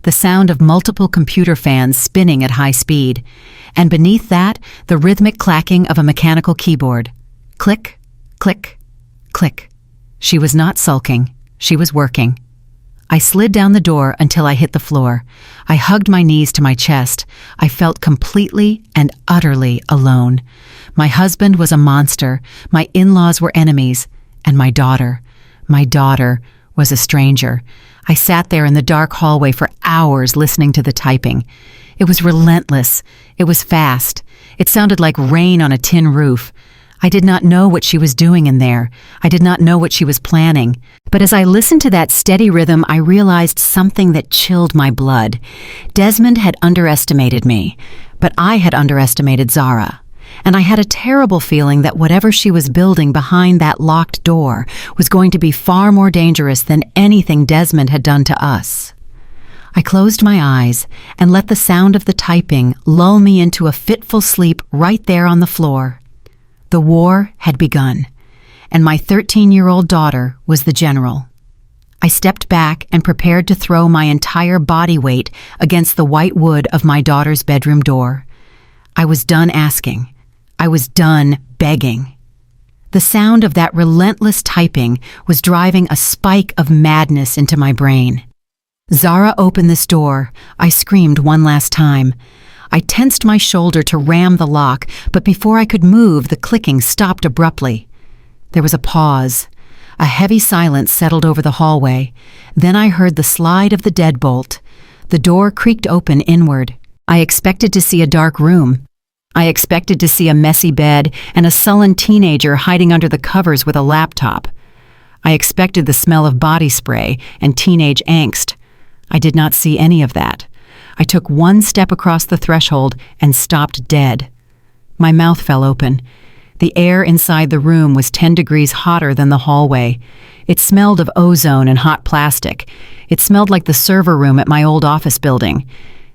the sound of multiple computer fans spinning at high speed, and beneath that, the rhythmic clacking of a mechanical keyboard. Click, click, click. She was not sulking. She was working. I slid down the door until I hit the floor. I hugged my knees to my chest. I felt completely and utterly alone. My husband was a monster. My in-laws were enemies. And my daughter was a stranger. I sat there in the dark hallway for hours listening to the typing. It was relentless. It was fast. It sounded like rain on a tin roof. I did not know what she was doing in there. I did not know what she was planning. But as I listened to that steady rhythm, I realized something that chilled my blood. Desmond had underestimated me, but I had underestimated Zara. And I had a terrible feeling that whatever she was building behind that locked door was going to be far more dangerous than anything Desmond had done to us. I closed my eyes and let the sound of the typing lull me into a fitful sleep right there on the floor. The war had begun, and my 13-year-old daughter was the general. I stepped back and prepared to throw my entire body weight against the white wood of my daughter's bedroom door. I was done asking. I was done begging. The sound of that relentless typing was driving a spike of madness into my brain. Zara, open this door, I screamed one last time. I tensed my shoulder to ram the lock, but before I could move, the clicking stopped abruptly. There was a pause. A heavy silence settled over the hallway. Then I heard the slide of the deadbolt. The door creaked open inward. I expected to see a dark room. I expected to see a messy bed and a sullen teenager hiding under the covers with a laptop. I expected the smell of body spray and teenage angst. I did not see any of that. I took one step across the threshold and stopped dead. My mouth fell open. The air inside the room was 10 degrees hotter than the hallway. It smelled of ozone and hot plastic. It smelled like the server room at my old office building.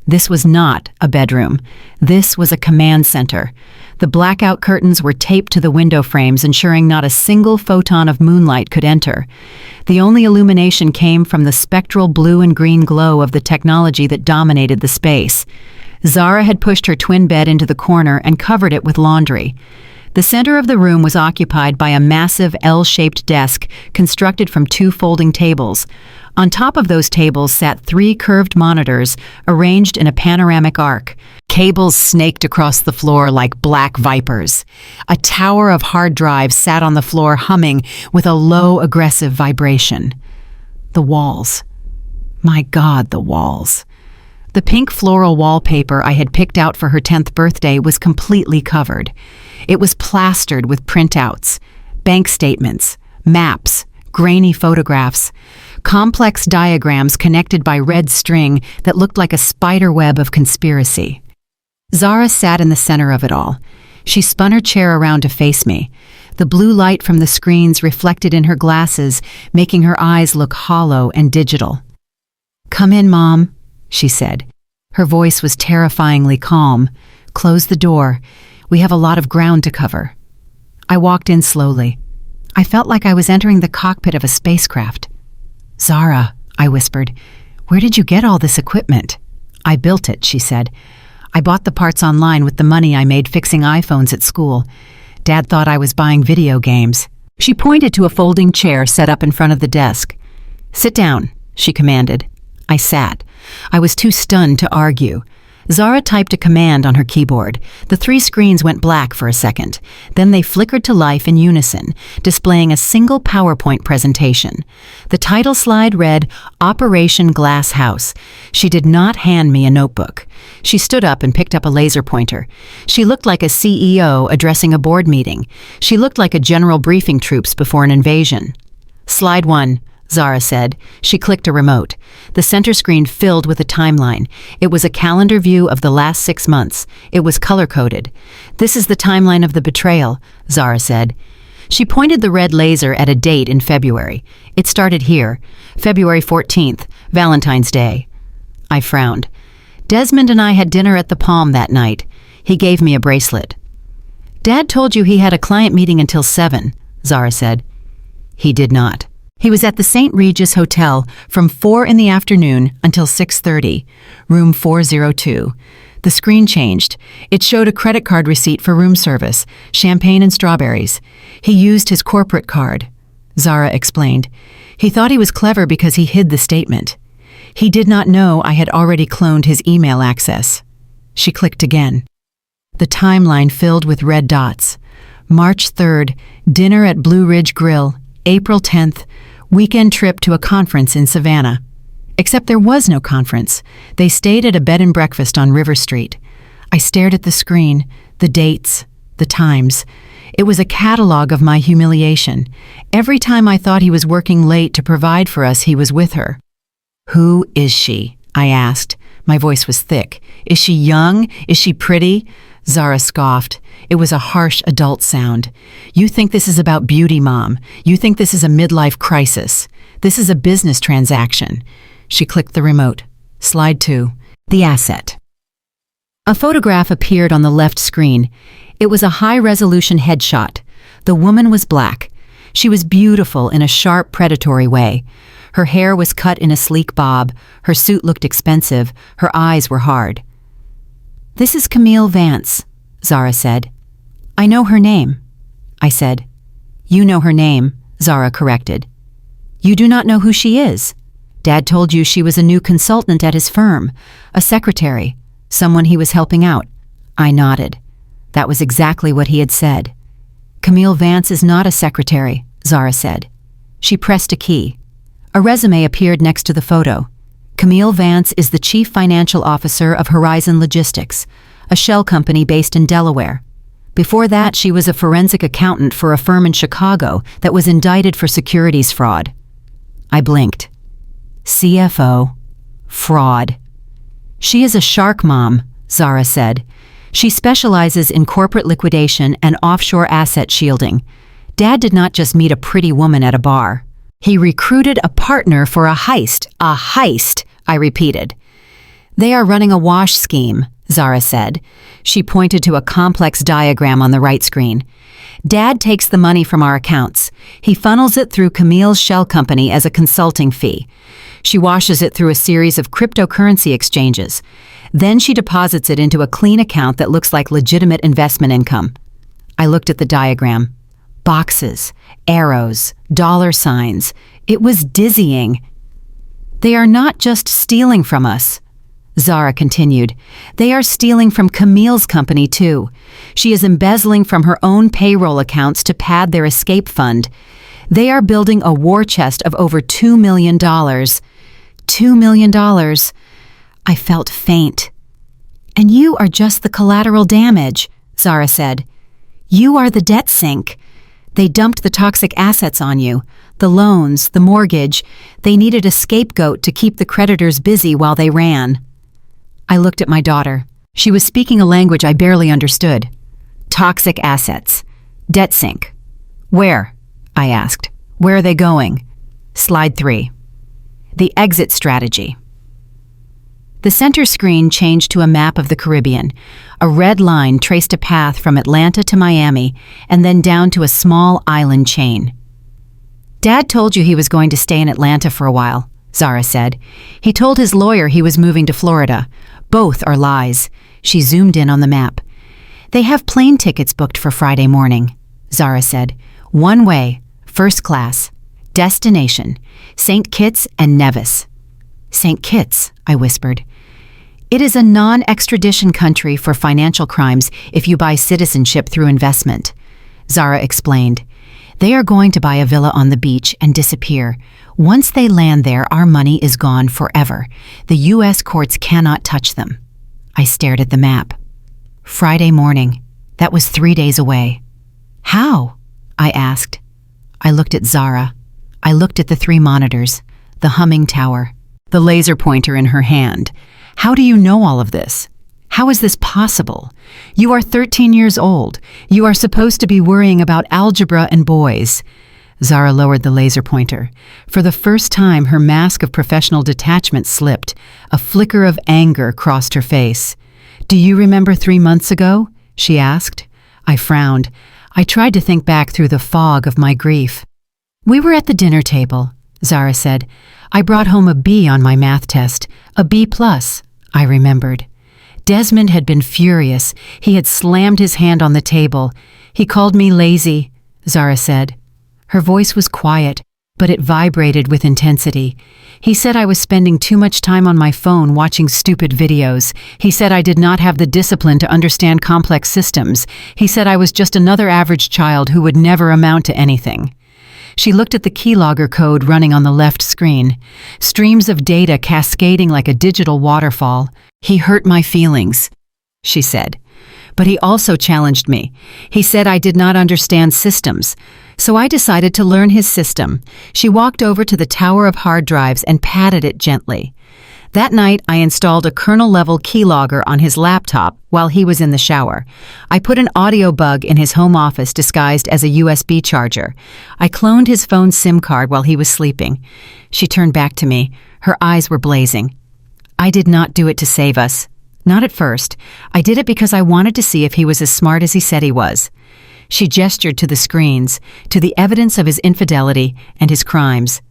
This was not a bedroom. This was a command center. The blackout curtains were taped to the window frames, ensuring not a single photon of moonlight could enter. The only illumination came from the spectral blue and green glow of the technology that dominated the space. Zara had pushed her twin bed into the corner and covered it with laundry. The center of the room was occupied by a massive L-shaped desk constructed from 2 folding tables. On top of those tables sat 3 curved monitors arranged in a panoramic arc. Cables snaked across the floor like black vipers. A tower of hard drives sat on the floor humming with a low, aggressive vibration. The walls. My God, the walls. The pink floral wallpaper I had picked out for her 10th birthday was completely covered. It was plastered with printouts, bank statements, maps, grainy photographs, complex diagrams connected by red string that looked like a spider web of conspiracy. Zara sat in the center of it all. She spun her chair around to face me. The blue light from the screens reflected in her glasses, making her eyes look hollow and digital. "Come in, Mom," she said. Her voice was terrifyingly calm. "Close the door. We have a lot of ground to cover." I walked in slowly. I felt like I was entering the cockpit of a spacecraft. "Zara," I whispered, "where did you get all this equipment?" "I built it," she said. "I bought the parts online with the money I made fixing iPhones at school. Dad thought I was buying video games." She pointed to a folding chair set up in front of the desk. "Sit down," she commanded. I sat. I was too stunned to argue. Zara typed a command on her keyboard. The 3 screens went black for a second. Then they flickered to life in unison, displaying a single PowerPoint presentation. The title slide read, "Operation Glass House." She did not hand me a notebook. She stood up and picked up a laser pointer. She looked like a CEO addressing a board meeting. She looked like a general briefing troops before an invasion. "Slide 1. Zara said. She clicked a remote. The center screen filled with a timeline. It was a calendar view of the last 6 months. It was color-coded. "This is the timeline of the betrayal," Zara said. She pointed the red laser at a date in February. "It started here, February 14th, Valentine's Day." I frowned. "Desmond and I had dinner at the Palm that night. He gave me a bracelet." "Dad told you he had a client meeting until 7, Zara said. "He did not." He was at the St. Regis Hotel from 4 in the afternoon until 6:30, room 402. The screen changed. It showed a credit card receipt for room service, champagne and strawberries. He used his corporate card, Zara explained. He thought he was clever because he hid the statement. He did not know I had already cloned his email access. She clicked again. The timeline filled with red dots. March 3rd, dinner at Blue Ridge Grill. April 10th, weekend trip to a conference in Savannah. Except there was no conference. They stayed at a bed and breakfast on River Street. I stared at the screen, the dates, the times. It was a catalog of my humiliation. Every time I thought he was working late to provide for us, he was with her. "Who is she?" I asked. My voice was thick. "Is she young? Is she pretty?" Zara scoffed. It was a harsh adult sound. "You think this is about beauty, Mom. You think this is a midlife crisis. This is a business transaction." She clicked the remote. Slide 2. The asset. A photograph appeared on the left screen. It was a high-resolution headshot. The woman was black. She was beautiful in a sharp, predatory way. Her hair was cut in a sleek bob. Her suit looked expensive. Her eyes were hard. "This is Camille Vance," Zara said. "I know her name," I said. "You know her name," Zara corrected. "You do not know who she is. Dad told you she was a new consultant at his firm, a secretary, someone he was helping out." I nodded. That was exactly what he had said. "Camille Vance is not a secretary," Zara said. She pressed a key. A resume appeared next to the photo. Camille Vance is the Chief Financial Officer of Horizon Logistics, a shell company based in Delaware. Before that, she was a forensic accountant for a firm in Chicago that was indicted for securities fraud. I blinked. CFO. Fraud. "She is a shark mom," Zara said. "She specializes in corporate liquidation and offshore asset shielding. Dad did not just meet a pretty woman at a bar. He recruited a partner for a heist. A heist," I repeated. "They are running a wash scheme," Zara said. She pointed to a complex diagram on the right screen. "Dad takes the money from our accounts. He funnels it through Camille's shell company as a consulting fee. She washes it through a series of cryptocurrency exchanges. Then she deposits it into a clean account that looks like legitimate investment income." I looked at the diagram. Boxes, arrows, dollar signs. It was dizzying. "They are not just stealing from us," Zara continued. "They are stealing from Camille's company, too. She is embezzling from her own payroll accounts to pad their escape fund. They are building a war chest of over $2 million. $2 million. I felt faint. "And you are just the collateral damage," Zara said. "You are the debt sink. They dumped the toxic assets on you, the loans, the mortgage. They needed a scapegoat to keep the creditors busy while they ran." I looked at my daughter. She was speaking a language I barely understood. "Toxic assets. Debt sink. Where?" I asked. "Where are they going?" Slide 3. The exit strategy. The center screen changed to a map of the Caribbean. A red line traced a path from Atlanta to Miami and then down to a small island chain. "Dad told you he was going to stay in Atlanta for a while," Zara said. "He told his lawyer he was moving to Florida. Both are lies." She zoomed in on the map. "They have plane tickets booked for Friday morning," Zara said. "One way, first class. Destination, St. Kitts and Nevis." "St. Kitts," I whispered. "It is a non-extradition country for financial crimes if you buy citizenship through investment," Zara explained. "They are going to buy a villa on the beach and disappear. Once they land there, our money is gone forever. The U.S. courts cannot touch them." I stared at the map. Friday morning. That was 3 days away. "How?" I asked. I looked at Zara. I looked at the 3 monitors, the humming tower, the laser pointer in her hand. "How do you know all of this? How is this possible? You are 13 years old. You are supposed to be worrying about algebra and boys." Zara lowered the laser pointer. For the first time, her mask of professional detachment slipped. A flicker of anger crossed her face. "Do you remember 3 months ago?" she asked. I frowned. I tried to think back through the fog of my grief. We were at the dinner table, Zara said. I brought home a B on my math test, a B+, I remembered. Desmond had been furious. He had slammed his hand on the table. He called me lazy, Zara said. Her voice was quiet, but it vibrated with intensity. He said I was spending too much time on my phone watching stupid videos. He said I did not have the discipline to understand complex systems. He said I was just another average child who would never amount to anything. She looked at the keylogger code running on the left screen. Streams of data cascading like a digital waterfall. He hurt my feelings, she said. But he also challenged me. He said I did not understand systems. So I decided to learn his system. She walked over to the tower of hard drives and patted it gently. That night, I installed a kernel-level keylogger on his laptop while he was in the shower. I put an audio bug in his home office disguised as a USB charger. I cloned his phone SIM card while he was sleeping. She turned back to me. Her eyes were blazing. I did not do it to save us. Not at first. I did it because I wanted to see if he was as smart as he said he was. She gestured to the screens, to the evidence of his infidelity and his crimes.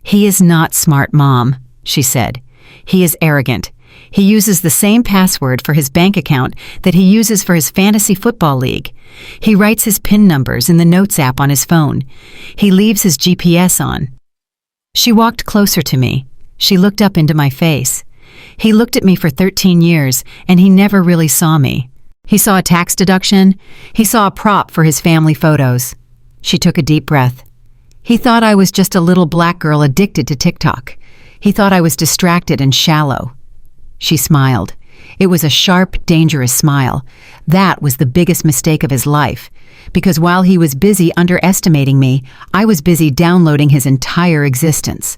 He is not smart, Mom, she said. He is arrogant. He uses the same password for his bank account that he uses for his fantasy football league. He writes his PIN numbers in the Notes app on his phone. He leaves his GPS on. She walked closer to me. She looked up into my face. He looked at me for 13 years, and he never really saw me. He saw a tax deduction. He saw a prop for his family photos. She took a deep breath. He thought I was just a little black girl addicted to TikTok. He thought I was distracted and shallow. She smiled. It was a sharp, dangerous smile. That was the biggest mistake of his life. Because while he was busy underestimating me, I was busy downloading his entire existence.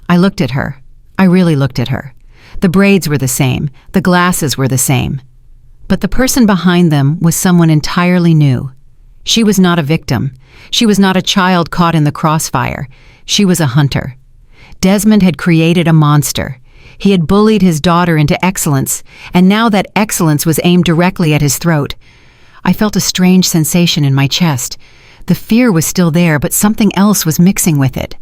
I looked at her. I really looked at her. The braids were the same. The glasses were the same. But the person behind them was someone entirely new. She was not a victim. She was not a child caught in the crossfire. She was a hunter. Desmond had created a monster. He had bullied his daughter into excellence, and now that excellence was aimed directly at his throat. I felt a strange sensation in my chest. The fear was still there, but something else was mixing with it.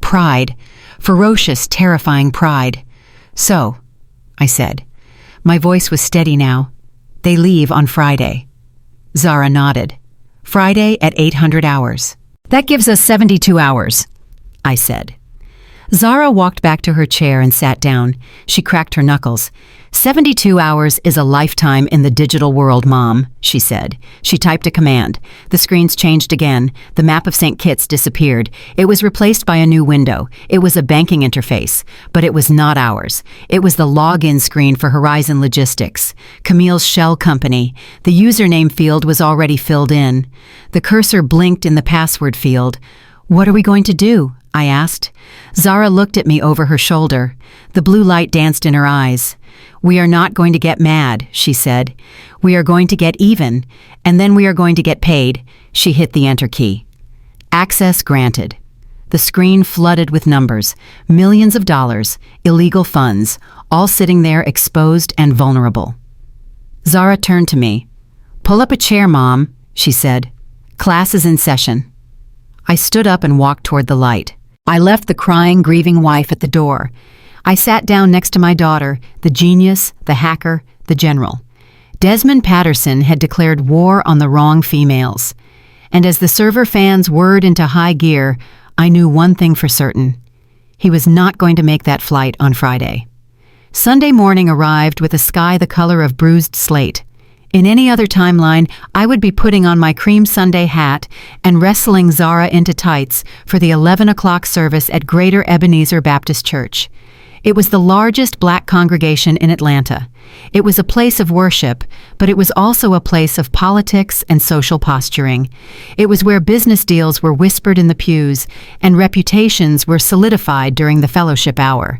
Pride. Ferocious, terrifying pride. So, I said. My voice was steady now. They leave on Friday. Zara nodded. Friday at 800 hours. That gives us 72 hours, I said. Zara walked back to her chair and sat down. She cracked her knuckles. 72 hours is a lifetime in the digital world, Mom, she said. She typed a command. The screens changed again. The map of St. Kitts disappeared. It was replaced by a new window. It was a banking interface, but it was not ours. It was the login screen for Horizon Logistics, Camille's shell company. The username field was already filled in. The cursor blinked in the password field. What are we going to do? I asked. Zara looked at me over her shoulder. The blue light danced in her eyes. We are not going to get mad, she said. We are going to get even, and then we are going to get paid. She hit the enter key. Access granted. The screen flooded with numbers, millions of dollars, illegal funds, all sitting there exposed and vulnerable. Zara turned to me. Pull up a chair, Mom, she said. Class is in session. I stood up and walked toward the light. I left the crying, grieving wife at the door. I sat down next to my daughter, the genius, the hacker, the general. Desmond Patterson had declared war on the wrong females. And as the server fans whirred into high gear, I knew one thing for certain. He was not going to make that flight on Friday. Sunday morning arrived with a sky the color of bruised slate. In any other timeline, I would be putting on my cream Sunday hat and wrestling Zara into tights for the 11 o'clock service at Greater Ebenezer Baptist Church. It was the largest black congregation in Atlanta. It was a place of worship, but it was also a place of politics and social posturing. It was where business deals were whispered in the pews and reputations were solidified during the fellowship hour.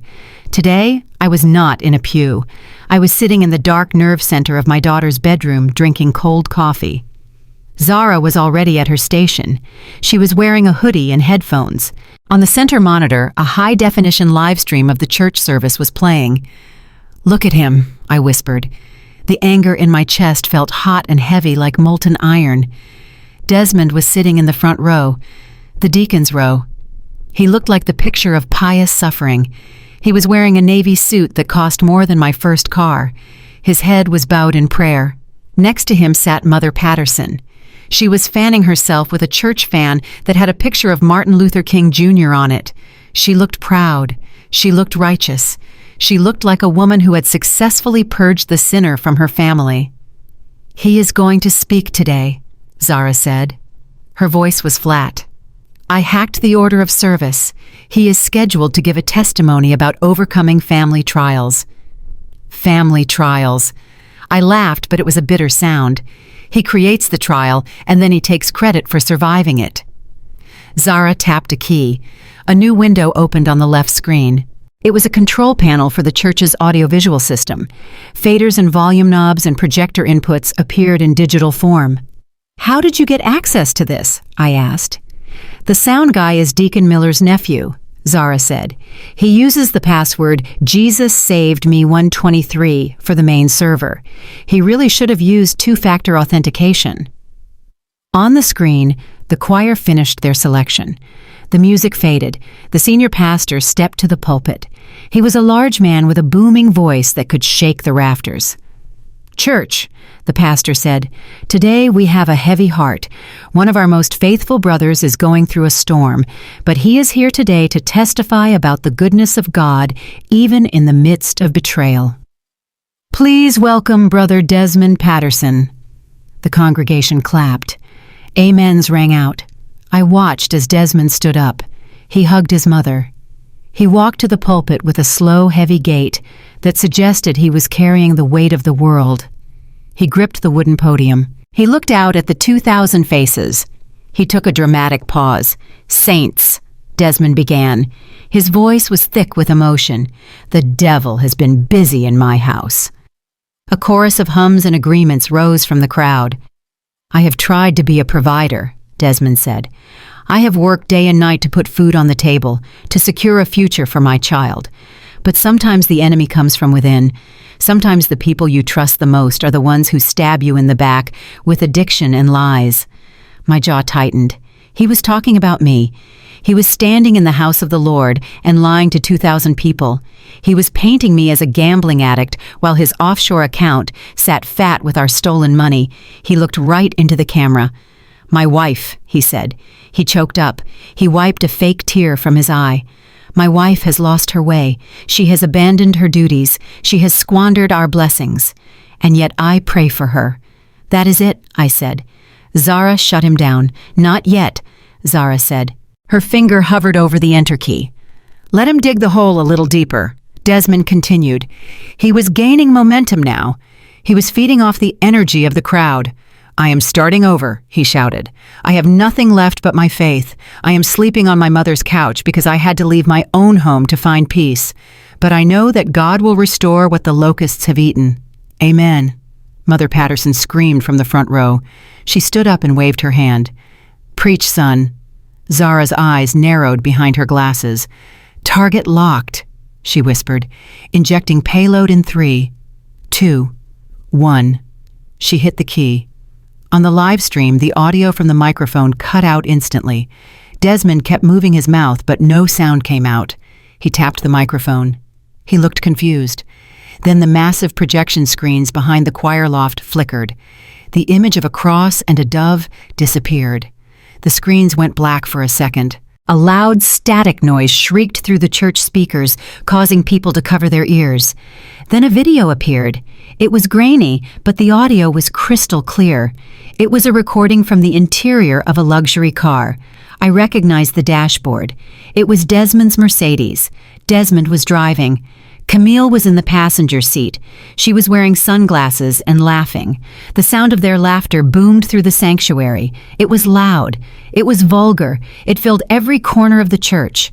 Today, I was not in a pew. I was sitting in the dark nerve center of my daughter's bedroom drinking cold coffee. Zara was already at her station. She was wearing a hoodie and headphones. On the center monitor, a high-definition live stream of the church service was playing. Look at him, I whispered. The anger in my chest felt hot and heavy like molten iron. Desmond was sitting in the front row, the deacon's row, He looked like the picture of pious suffering. He was wearing a navy suit that cost more than my first car. His head was bowed in prayer. Next to him sat Mother Patterson. She was fanning herself with a church fan that had a picture of Martin Luther King Jr. on it. She looked proud. She looked righteous. She looked like a woman who had successfully purged the sinner from her family. "He is going to speak today," Zara said. Her voice was flat. "I hacked the order of service. He is scheduled to give a testimony about overcoming family trials." Family trials. I laughed, but it was a bitter sound. He creates the trial, and then he takes credit for surviving it. Zara tapped a key. A new window opened on the left screen. It was a control panel for the church's audiovisual system. Faders and volume knobs and projector inputs appeared in digital form. "How did you get access to this?" I asked. "The sound guy is Deacon Miller's nephew," Zara said. "He uses the password Jesus Saved Me 123 for the main server. He really should have used two-factor authentication." On the screen, the choir finished their selection. The music faded. The senior pastor stepped to the pulpit. He was a large man with a booming voice that could shake the rafters. "Church," the pastor said, "today we have a heavy heart. One of our most faithful brothers is going through a storm, but he is here today to testify about the goodness of God, even in the midst of betrayal. Please welcome Brother Desmond Patterson." The congregation clapped. Amens rang out. I watched as Desmond stood up. He hugged his mother. He walked to the pulpit with a slow, heavy gait that suggested he was carrying the weight of the world. He gripped the wooden podium. He looked out at the 2,000 faces. He took a dramatic pause. "Saints," Desmond began. His voice was thick with emotion. "The devil has been busy in my house." A chorus of hums and agreements rose from the crowd. "I have tried to be a provider," Desmond said. "I have worked day and night to put food on the table, to secure a future for my child. But sometimes the enemy comes from within. Sometimes the people you trust the most are the ones who stab you in the back with addiction and lies." My jaw tightened. He was talking about me. He was standing in the house of the Lord and lying to 2,000 people. He was painting me as a gambling addict while his offshore account sat fat with our stolen money. He looked right into the camera. "My wife," he said. He choked up. He wiped a fake tear from his eye. "My wife has lost her way. She has abandoned her duties. She has squandered our blessings. And yet I pray for her." "That is it," I said. Zara shut him down. "Not yet," Zara said. Her finger hovered over the enter key. "Let him dig the hole a little deeper," Desmond continued. He was gaining momentum now. He was feeding off the energy of the crowd. "I am starting over," he shouted. "I have nothing left but my faith. I am sleeping on my mother's couch because I had to leave my own home to find peace. But I know that God will restore what the locusts have eaten. Amen." Mother Patterson screamed from the front row. She stood up and waved her hand. "Preach, son." Zara's eyes narrowed behind her glasses. "Target locked," she whispered, "injecting payload in 3, 2, 1. She hit the key. On the live stream, the audio from the microphone cut out instantly. Desmond kept moving his mouth, but no sound came out. He tapped the microphone. He looked confused. Then the massive projection screens behind the choir loft flickered. The image of a cross and a dove disappeared. The screens went black for a second. A loud static noise shrieked through the church speakers, causing people to cover their ears. Then a video appeared. It was grainy, but the audio was crystal clear. It was a recording from the interior of a luxury car. I recognized the dashboard. It was Desmond's Mercedes. Desmond was driving. Camille was in the passenger seat. She was wearing sunglasses and laughing. The sound of their laughter boomed through the sanctuary. It was loud. It was vulgar. It filled every corner of the church.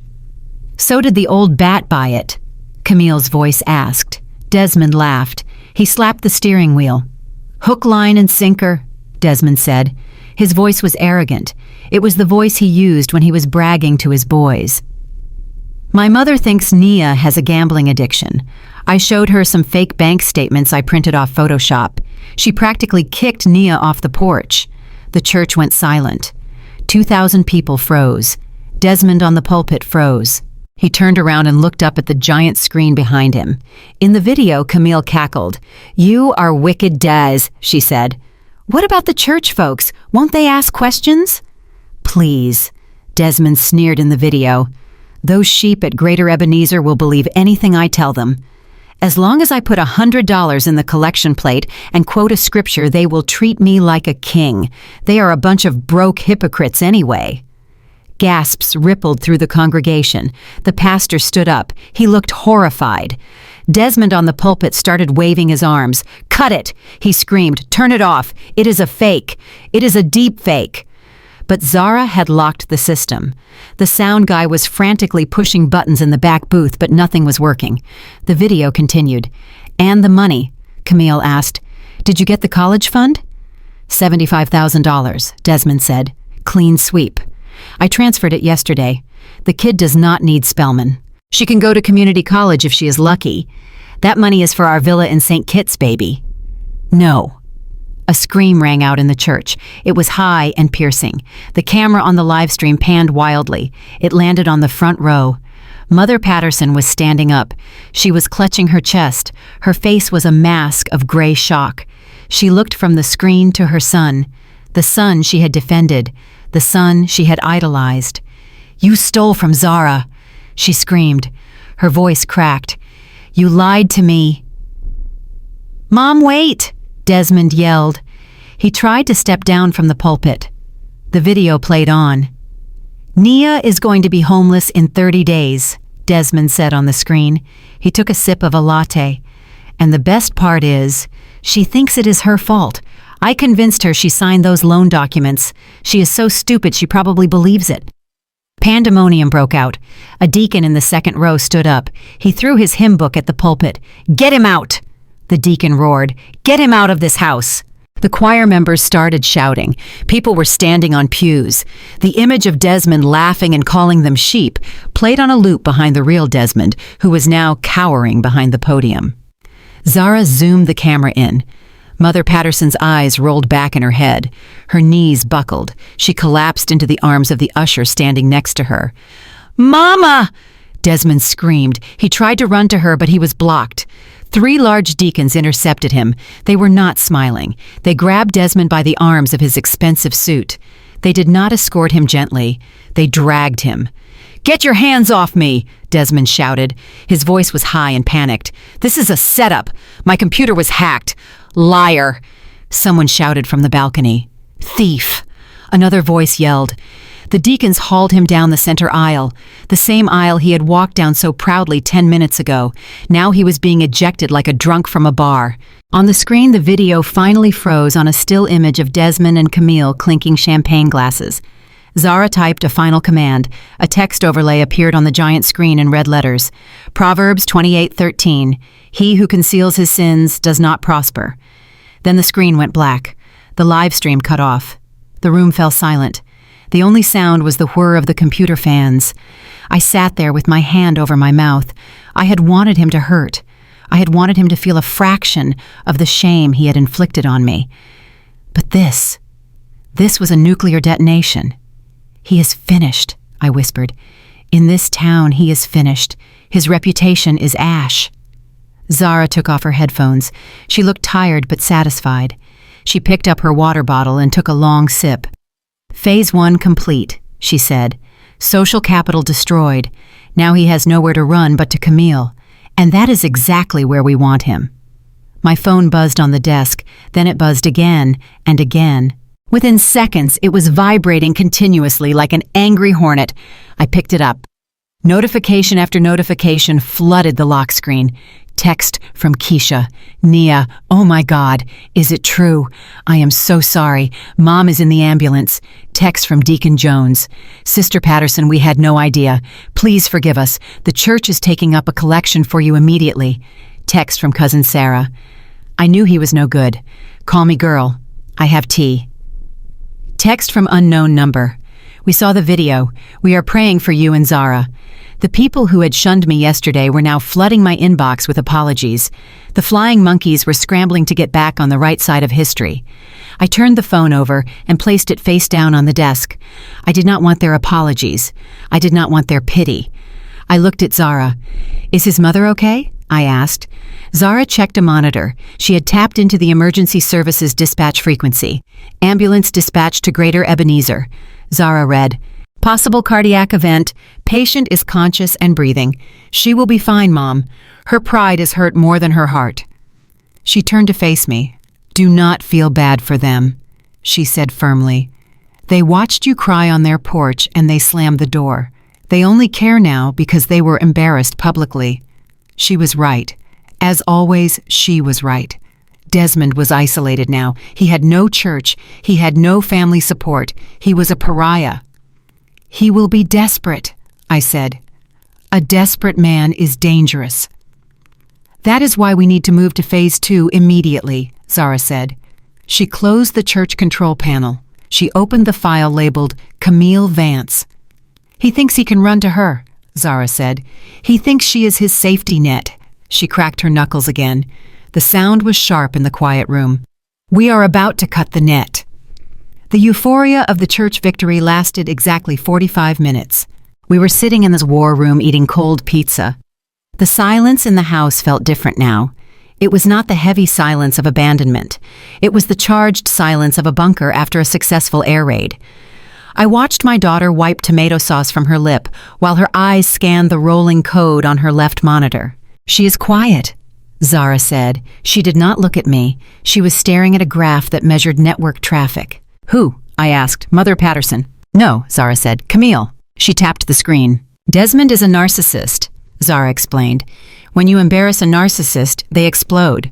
"So did the old bat buy it?" Camille's voice asked. Desmond laughed. He slapped the steering wheel. "Hook, line, and sinker," Desmond said. His voice was arrogant. It was the voice he used when he was bragging to his boys. "My mother thinks Nia has a gambling addiction. I showed her some fake bank statements I printed off Photoshop. She practically kicked Nia off the porch." The church went silent. 2,000 people froze. Desmond on the pulpit froze. He turned around and looked up at the giant screen behind him. In the video, Camille cackled. "You are wicked, Des," she said. "What about the church folks? Won't they ask questions?" "Please," Desmond sneered in the video. "Those sheep at Greater Ebenezer will believe anything I tell them. As long as I put $100 in the collection plate and quote a scripture, they will treat me like a king. They are a bunch of broke hypocrites anyway." Gasps rippled through the congregation. The pastor stood up. He looked horrified. Desmond on the pulpit started waving his arms. "Cut it!" he screamed. "Turn it off! It is a fake! It is a deep fake!" But Zara had locked the system. The sound guy was frantically pushing buttons in the back booth, but nothing was working. The video continued. "And the money?" Camille asked. "Did you get the college fund?" $75,000, Desmond said. "Clean sweep. I transferred it yesterday. The kid does not need Spellman. She can go to community college if she is lucky. That money is for our villa in St. Kitts, baby." "No." A scream rang out in the church. It was high and piercing. The camera on the live stream panned wildly. It landed on the front row. Mother Patterson was standing up. She was clutching her chest. Her face was a mask of gray shock. She looked from the screen to her son, the son she had defended, the son she had idolized. "You stole from Zara," she screamed. Her voice cracked. "You lied to me." "Mom, wait!" Desmond yelled. He tried to step down from the pulpit. The video played on. "Nia is going to be homeless in 30 days, Desmond said on the screen. He took a sip of a latte. "And the best part is, she thinks it is her fault. I convinced her she signed those loan documents. She is so stupid she probably believes it." Pandemonium broke out. A deacon in the second row stood up. He threw his hymn book at the pulpit. "Get him out!" The deacon roared. "Get him out of this house!" The choir members started shouting. People were standing on pews. The image of Desmond laughing and calling them sheep played on a loop behind the real Desmond, who was now cowering behind the podium. Zara zoomed the camera in. Mother Patterson's eyes rolled back in her head. Her knees buckled. She collapsed into the arms of the usher standing next to her. "Mama!" Desmond screamed. He tried to run to her, but he was blocked. 3 large deacons intercepted him. They were not smiling. They grabbed Desmond by the arms of his expensive suit. They did not escort him gently. They dragged him. "Get your hands off me!" Desmond shouted. His voice was high and panicked. "This is a setup. My computer was hacked. Liar!" Someone shouted from the balcony. "Thief!" Another voice yelled. The deacons hauled him down the center aisle, the same aisle he had walked down so proudly 10 minutes ago. Now he was being ejected like a drunk from a bar. On the screen, the video finally froze on a still image of Desmond and Camille clinking champagne glasses. Zara typed a final command. A text overlay appeared on the giant screen in red letters. Proverbs 28:13. "He who conceals his sins does not prosper." Then the screen went black. The live stream cut off. The room fell silent. The only sound was the whir of the computer fans. I sat there with my hand over my mouth. I had wanted him to hurt. I had wanted him to feel a fraction of the shame he had inflicted on me. But this was a nuclear detonation. "He is finished," I whispered. "In this town, he is finished. His reputation is ash." Zara took off her headphones. She looked tired but satisfied. She picked up her water bottle and took a long sip. "Phase 1 complete," she said. "Social capital destroyed. Now he has nowhere to run but to Camille. And that is exactly where we want him." My phone buzzed on the desk, then it buzzed again and again. Within seconds, it was vibrating continuously like an angry hornet. I picked it up. Notification after notification flooded the lock screen. Text from Keisha. "Nia, oh my God, is it true? I am so sorry. Mom is in the ambulance." Text from Deacon Jones. "Sister Patterson, we had no idea. Please forgive us. The church is taking up a collection for you immediately." Text from Cousin Sarah. "I knew he was no good. Call me girl. I have tea." Text from unknown number. "We saw the video. We are praying for you and Zara." The people who had shunned me yesterday were now flooding my inbox with apologies. The flying monkeys were scrambling to get back on the right side of history. I turned the phone over and placed it face down on the desk. I did not want their apologies. I did not want their pity. I looked at Zara. "Is his mother okay?" I asked. Zara checked a monitor. She had tapped into the emergency services dispatch frequency. "Ambulance dispatched to Greater Ebenezer." Zara read, "Possible cardiac event. Patient is conscious and breathing. She will be fine, Mom. Her pride is hurt more than her heart." She turned to face me. "Do not feel bad for them," she said firmly. "They watched you cry on their porch and they slammed the door. They only care now because they were embarrassed publicly." She was right. As always, she was right. Desmond was isolated now. He had no church. He had no family support. He was a pariah. "He will be desperate," I said. "A desperate man is dangerous." "That is why we need to move to phase 2 immediately," Zara said. She closed the church control panel. She opened the file labeled Camille Vance. "He thinks he can run to her," Zara said. "He thinks she is his safety net." She cracked her knuckles again. The sound was sharp in the quiet room. "We are about to cut the net." The euphoria of the church victory lasted exactly 45 minutes. We were sitting in this war room eating cold pizza. The silence in the house felt different now. It was not the heavy silence of abandonment. It was the charged silence of a bunker after a successful air raid. I watched my daughter wipe tomato sauce from her lip while her eyes scanned the rolling code on her left monitor. "She is quiet," Zara said. She did not look at me. She was staring at a graph that measured network traffic. "Who?" I asked. "Mother Patterson." "No," Zara said. "Camille." She tapped the screen. "Desmond is a narcissist," Zara explained. "When you embarrass a narcissist, they explode.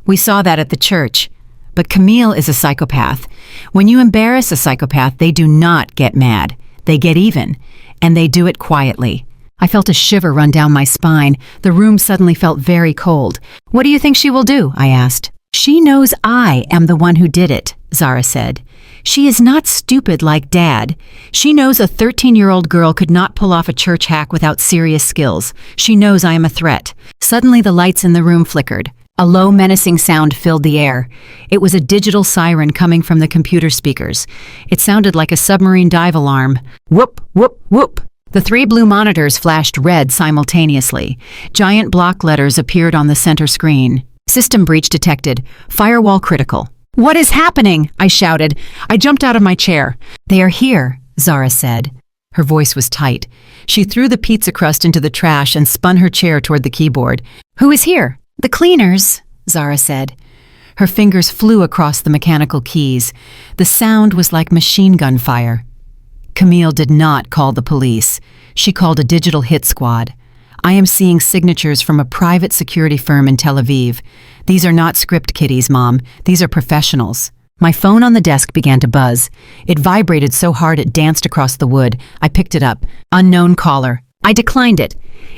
We saw that at the church. But Camille is a psychopath. When you embarrass a psychopath, they do not get mad. They get even, and they do it quietly." I felt a shiver run down my spine. The room suddenly felt very cold. "What do you think she will do?" I asked. "She knows I am the one who did it," Zara said. "She is not stupid like Dad. She knows a 13-year-old girl could not pull off a church hack without serious skills. She knows I am a threat." Suddenly the lights in the room flickered. A low, menacing sound filled the air. It was a digital siren coming from the computer speakers. It sounded like a submarine dive alarm. Whoop, whoop, whoop. The 3 blue monitors flashed red simultaneously. Giant block letters appeared on the center screen. "System breach detected. Firewall critical." "What is happening?" I shouted. I jumped out of my chair. "They are here," Zara said. Her voice was tight. She threw the pizza crust into the trash and spun her chair toward the keyboard. "Who is here?" "The cleaners," Zara said. Her fingers flew across the mechanical keys. The sound was like machine gun fire. Camille did not call the police. She called a digital hit squad. I am seeing signatures from a private security firm in Tel Aviv. These are not script kiddies, Mom. These are professionals. My phone on the desk began to buzz. It vibrated so hard it danced across the wood. I picked it up. Unknown caller. I declined it.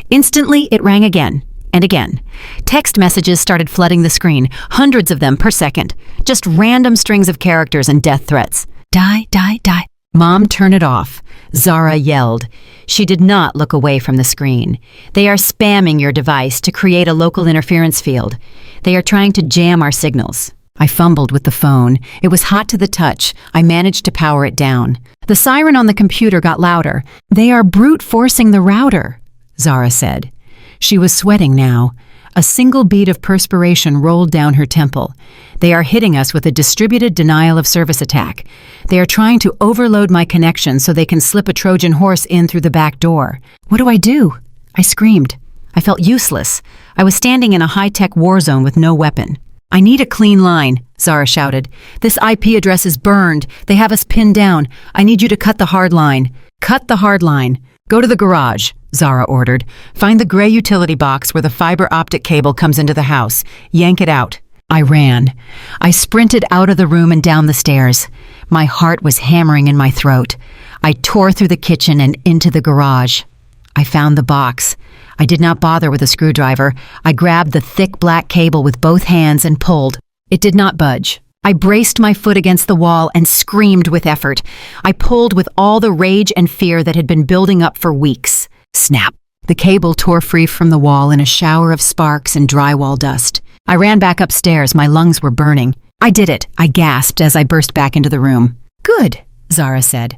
Instantly, it rang again. And again. Text messages started flooding the screen, hundreds of them per second. Just random strings of characters and death threats. "Die, die, die." "Mom, turn it off," Zara yelled. She did not look away from the screen. "They are spamming your device to create a local interference field. They are trying to jam our signals." I fumbled with the phone. It was hot to the touch. I managed to power it down. The siren on the computer got louder. "They are brute forcing the router," Zara said. She was sweating now. A single bead of perspiration rolled down her temple. "They are hitting us with a distributed denial of service attack. They are trying to overload my connection so they can slip a Trojan horse in through the back door." "What do I do?" I screamed. I felt useless. I was standing in a high-tech war zone with no weapon. "I need a clean line," Zara shouted. "This IP address is burned. They have us pinned down. I need you to cut the hard line." "Cut the hard line. Go to the garage," Zara ordered. "Find the gray utility box where the fiber optic cable comes into the house. Yank it out." I ran. I sprinted out of the room and down the stairs. My heart was hammering in my throat. I tore through the kitchen and into the garage. I found the box. I did not bother with a screwdriver. I grabbed the thick black cable with both hands and pulled. It did not budge. I braced my foot against the wall and screamed with effort. I pulled with all the rage and fear that had been building up for weeks. Snap! The cable tore free from the wall in a shower of sparks and drywall dust. I ran back upstairs. My lungs were burning. I did it, I gasped as I burst back into the room. Good, Zara said.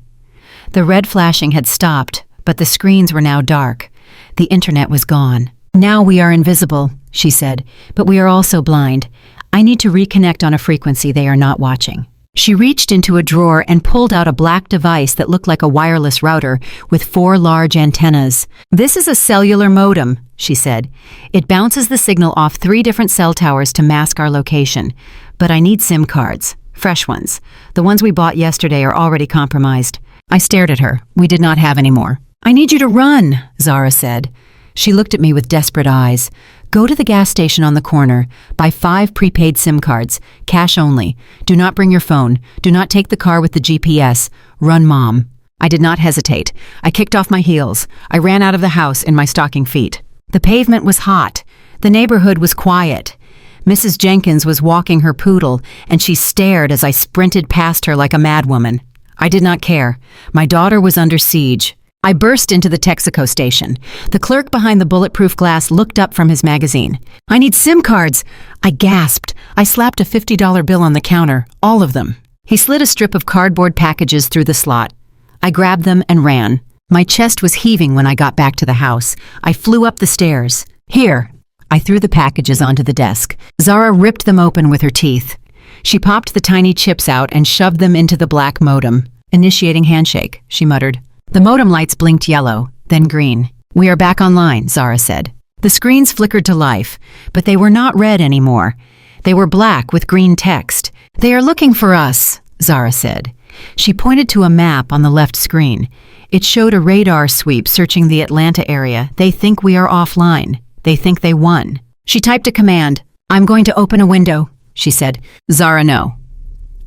The red flashing had stopped, but the screens were now dark. The internet was gone. Now we are invisible, she said, but we are also blind. I need to reconnect on a frequency they are not watching. She reached into a drawer and pulled out a black device that looked like a wireless router with 4 large antennas. This is a cellular modem, she said. It bounces the signal off 3 different cell towers to mask our location. But I need SIM cards, fresh ones. The ones we bought yesterday are already compromised. I stared at her. We did not have any more. I need you to run, Zara said. She looked at me with desperate eyes. Go to the gas station on the corner. Buy 5 prepaid SIM cards, cash only. Do not bring your phone. Do not take the car with the GPS. Run, Mom. I did not hesitate. I kicked off my heels. I ran out of the house in my stocking feet. The pavement was hot. The neighborhood was quiet. Mrs. Jenkins was walking her poodle, and she stared as I sprinted past her like a madwoman. I did not care. My daughter was under siege. I burst into the Texaco station. The clerk behind the bulletproof glass looked up from his magazine. I need SIM cards. I gasped. I slapped a $50 bill on the counter, all of them. He slid a strip of cardboard packages through the slot. I grabbed them and ran. My chest was heaving when I got back to the house. I flew up the stairs. Here. I threw the packages onto the desk. Zara ripped them open with her teeth. She popped the tiny chips out and shoved them into the black modem. Initiating handshake, she muttered. The modem lights blinked yellow, then green. We are back online, Zara said. The screens flickered to life, but they were not red anymore. They were black with green text. They are looking for us, Zara said. She pointed to a map on the left screen. It showed a radar sweep searching the Atlanta area. They think we are offline. They think they won. She typed a command. I'm going to open a window, she said. Zara, no.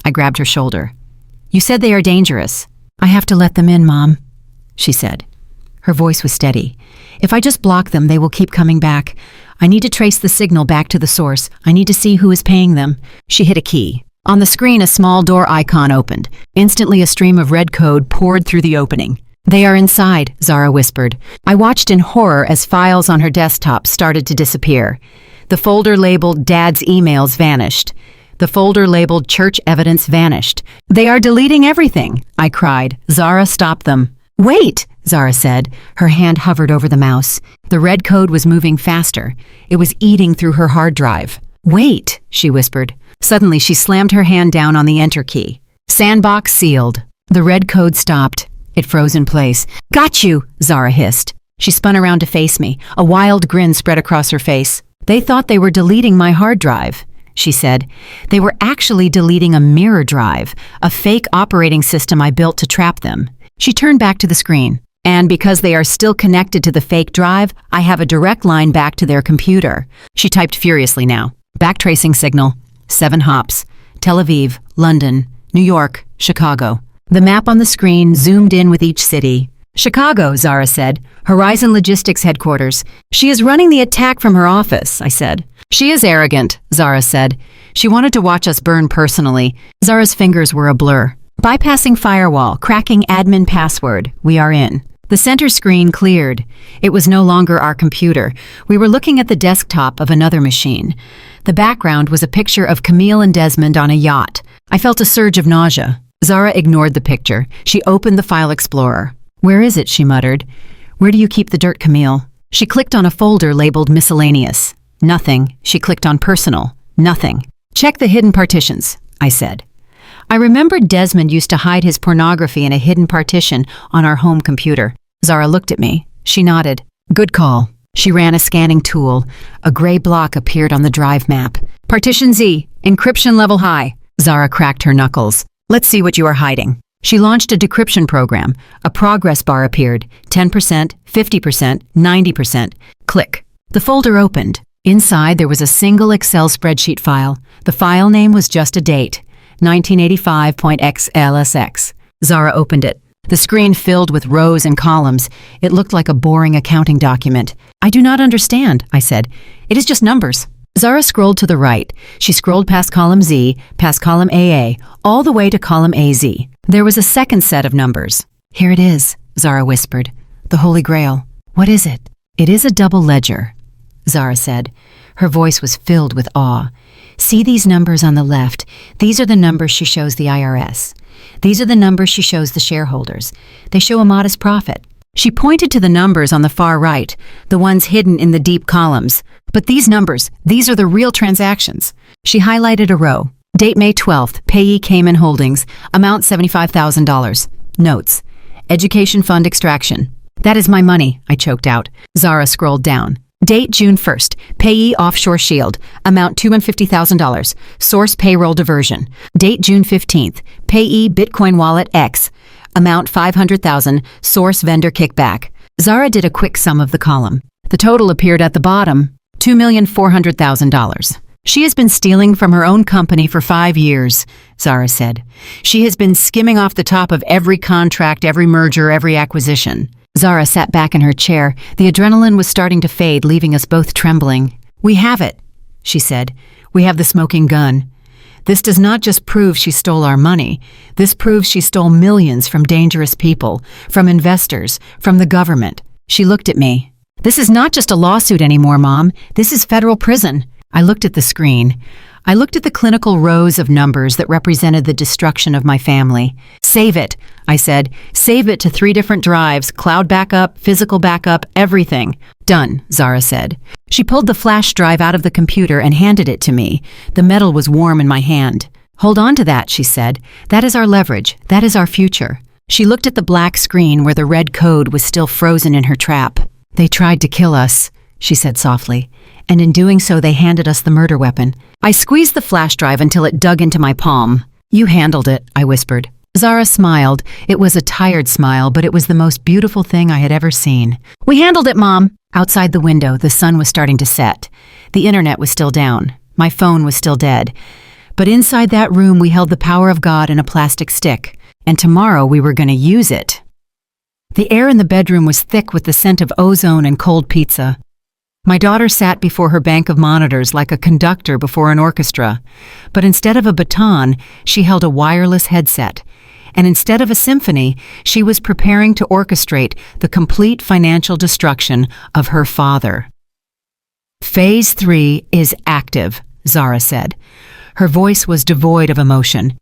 I grabbed her shoulder. You said they are dangerous. I have to let them in, Mom, she said. Her voice was steady. If I just block them, they will keep coming back. I need to trace the signal back to the source. I need to see who is paying them. She hit a key. On the screen, a small door icon opened. Instantly, a stream of red code poured through the opening. They are inside, Zara whispered. I watched in horror as files on her desktop started to disappear. The folder labeled Dad's emails vanished. The folder labeled Church Evidence vanished. They are deleting everything, I cried. Zara, stop them. Wait, Zara said. Her hand hovered over the mouse. The red code was moving faster. It was eating through her hard drive. Wait, she whispered. Suddenly, she slammed her hand down on the enter key. Sandbox sealed. The red code stopped. It froze in place. Got you, Zara hissed. She spun around to face me. A wild grin spread across her face. They thought they were deleting my hard drive, she said. They were actually deleting a mirror drive, a fake operating system I built to trap them. She turned back to the screen. And because they are still connected to the fake drive, I have a direct line back to their computer. She typed furiously now. Backtracing signal. 7 hops. Tel Aviv, London, New York, Chicago. The map on the screen zoomed in with each city. Chicago, Zara said. Horizon Logistics headquarters. She is running the attack from her office, I said. She is arrogant, Zara said. She wanted to watch us burn personally. Zara's fingers were a blur. Bypassing firewall, cracking admin password. We are in. The center screen cleared. It was no longer our computer. We were looking at the desktop of another machine. The background was a picture of Camille and Desmond on a yacht. I felt a surge of nausea. Zara ignored the picture. She opened the file explorer. Where is it, she muttered. Where do you keep the dirt, Camille? She clicked on a folder labeled miscellaneous. Nothing. She clicked on personal. Nothing. Check the hidden partitions, I said. I remembered Desmond used to hide his pornography in a hidden partition on our home computer. Zara looked at me. She nodded. Good call. She ran a scanning tool. A gray block appeared on the drive map. Partition Z. Encryption level high. Zara cracked her knuckles. Let's see what you are hiding. She launched a decryption program. A progress bar appeared. 10%, 50%, 90%. Click. The folder opened. Inside, there was a single Excel spreadsheet file. The file name was just a date. 1985.xlsx. Zara opened it. The screen filled with rows and columns. It looked like a boring accounting document. I do not understand, I said. It is just numbers. Zara scrolled to the right. She scrolled past column Z, past column AA, all the way to column AZ. There was a second set of numbers. Here it is, Zara whispered. The Holy Grail. What is it? It is a double ledger, Zara said. Her voice was filled with awe. See these numbers on the left? These are the numbers she shows the IRS. These are the numbers she shows the shareholders. They show a modest profit. She pointed to the numbers on the far right, the ones hidden in the deep columns. But these numbers, these are the real transactions. She highlighted a row. Date May 12th, payee Cayman Holdings, amount $75,000. Notes. Education fund extraction. That is my money, I choked out. Zara scrolled down. Date June 1st, payee Offshore Shield, amount $250,000, source payroll diversion. Date June 15th, payee Bitcoin Wallet X, amount $500,000, source vendor kickback. Zara did a quick sum of the column. The total appeared at the bottom, $2,400,000. She has been stealing from her own company for 5 years, Zara said. She has been skimming off the top of every contract, every merger, every acquisition. Zara sat back in her chair. The adrenaline was starting to fade, leaving us both trembling. We have it, she said. We have the smoking gun. This does not just prove she stole our money. This proves she stole millions from dangerous people, from investors, from the government. She looked at me. This is not just a lawsuit anymore, Mom. This is federal prison. I looked at the screen. I looked at the clinical rows of numbers that represented the destruction of my family. Save it, I said. Save it to 3 different drives, cloud backup, physical backup, everything. Done, Zara said. She pulled the flash drive out of the computer and handed it to me. The metal was warm in my hand. Hold on to that, she said. That is our leverage. That is our future. She looked at the black screen where the red code was still frozen in her trap. They tried to kill us, she said softly. And in doing so, they handed us the murder weapon. I squeezed the flash drive until it dug into my palm. You handled it, I whispered. Zara smiled. It was a tired smile, but it was the most beautiful thing I had ever seen. We handled it, Mom. Outside the window, the sun was starting to set. The internet was still down. My phone was still dead. But inside that room, we held the power of God in a plastic stick. And tomorrow, we were going to use it. The air in the bedroom was thick with the scent of ozone and cold pizza. My daughter sat before her bank of monitors like a conductor before an orchestra, but instead of a baton, she held a wireless headset. And instead of a symphony, she was preparing to orchestrate the complete financial destruction of her father. Phase 3 is active, Zara said. Her voice was devoid of emotion.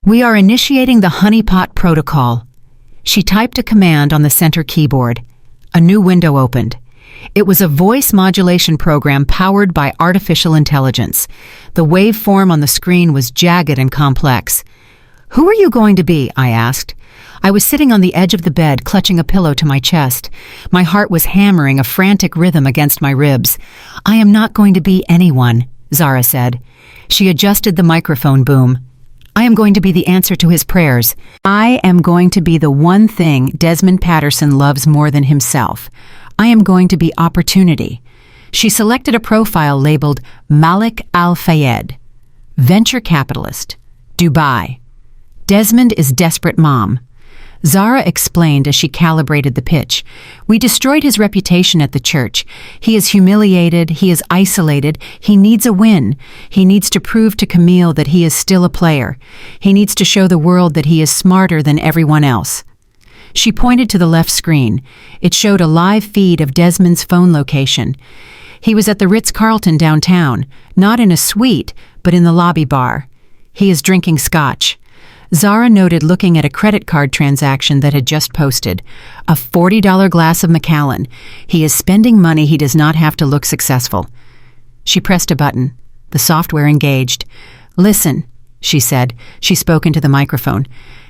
We are initiating the honeypot protocol. She typed a command on the center keyboard. A new window opened. It was a voice modulation program powered by artificial intelligence. The waveform on the screen was jagged and complex. Who are you going to be? I asked. I was sitting on the edge of the bed, clutching a pillow to my chest. My heart was hammering a frantic rhythm against my ribs. I am not going to be anyone, Zara said. She adjusted the microphone boom. I am going to be the answer to his prayers. I am going to be the one thing Desmond Patterson loves more than himself. I am going to be opportunity. She selected a profile labeled Malik Al-Fayed, venture capitalist, Dubai. Desmond is desperate mom. Zara explained as she calibrated the pitch. We destroyed his reputation at the church. He is humiliated. He is isolated. He needs a win. He needs to prove to Camille that he is still a player. He needs to show the world that he is smarter than everyone else. She pointed to the left screen. It showed a live feed of Desmond's phone location. He was at the Ritz-Carlton downtown, not in a suite, but in the lobby bar. He is drinking scotch. Zara noted looking at a credit card transaction that had just posted. A $40 glass of Macallan. He is spending money he does not have to look successful. She pressed a button. The software engaged. Listen, she said. She spoke into the microphone.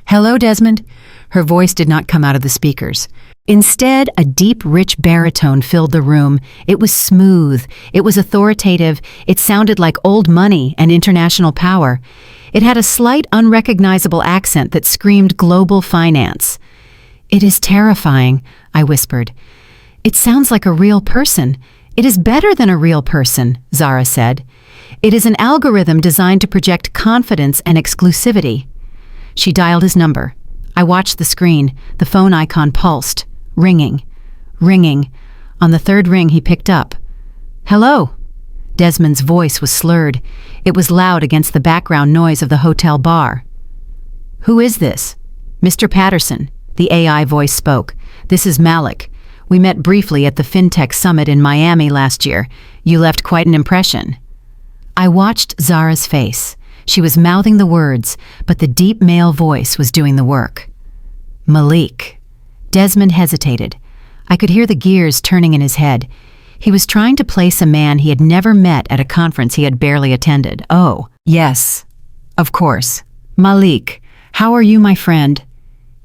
Hello, Desmond. Her voice did not come out of the speakers. Instead, a deep, rich baritone filled the room. It was smooth. It was authoritative. It sounded like old money and international power. It had a slight, unrecognizable accent that screamed global finance. It is terrifying, I whispered. It sounds like a real person. It is better than a real person, Zara said. It is an algorithm designed to project confidence and exclusivity. She dialed his number. I watched the screen. The phone icon pulsed. Ringing. Ringing. On the third ring, he picked up. Hello. Desmond's voice was slurred. It was loud against the background noise of the hotel bar. Who is this? Mr. Patterson, the AI voice spoke. This is Malik. We met briefly at the FinTech Summit in Miami last year. You left quite an impression." I watched Zara's face. She was mouthing the words, but the deep male voice was doing the work. "Malik." Desmond hesitated. I could hear the gears turning in his head. He was trying to place a man he had never met at a conference he had barely attended. "Oh, yes, of course. Malik, how are you, my friend?"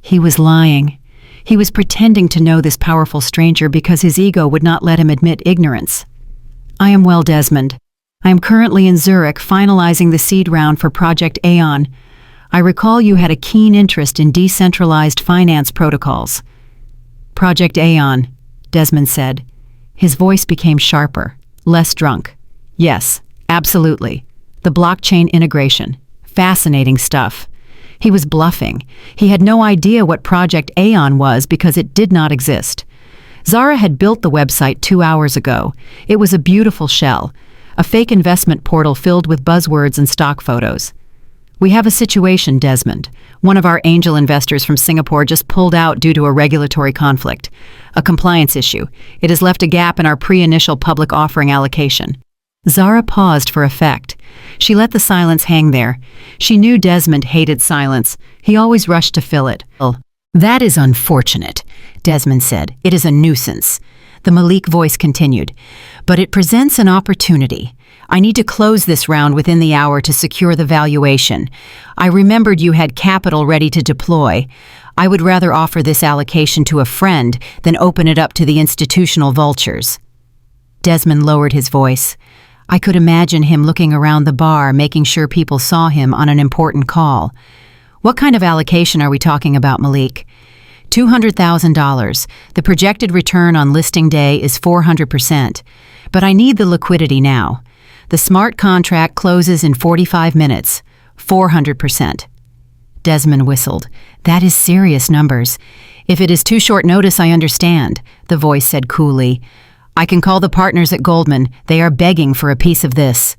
He was lying. He was pretending to know this powerful stranger because his ego would not let him admit ignorance. "I am well, Desmond. I am currently in Zurich finalizing the seed round for Project Aeon. I recall you had a keen interest in decentralized finance protocols." "Project Aeon," Desmond said. His voice became sharper, less drunk. "Yes, absolutely. The blockchain integration. Fascinating stuff." He was bluffing. He had no idea what Project Aeon was because it did not exist. Zara had built the website 2 hours ago. It was a beautiful shell, a fake investment portal filled with buzzwords and stock photos. "We have a situation, Desmond. One of our angel investors from Singapore just pulled out due to a regulatory conflict, a compliance issue. It has left a gap in our pre-initial public offering allocation." Zara paused for effect. She let the silence hang there. She knew Desmond hated silence. He always rushed to fill it. "That is unfortunate," Desmond said. "It is a nuisance." The Malik voice continued. "But it presents an opportunity. I need to close this round within the hour to secure the valuation. I remembered you had capital ready to deploy. I would rather offer this allocation to a friend than open it up to the institutional vultures." Desmond lowered his voice. I could imagine him looking around the bar, making sure people saw him on an important call. "What kind of allocation are we talking about, Malik?" $200,000. The projected return on listing day is 400%. But I need the liquidity now. The smart contract closes in 45 minutes. 400%. Desmond whistled. "That is serious numbers. If it is too short notice, I understand," the voice said coolly. "I can call the partners at Goldman. They are begging for a piece of this."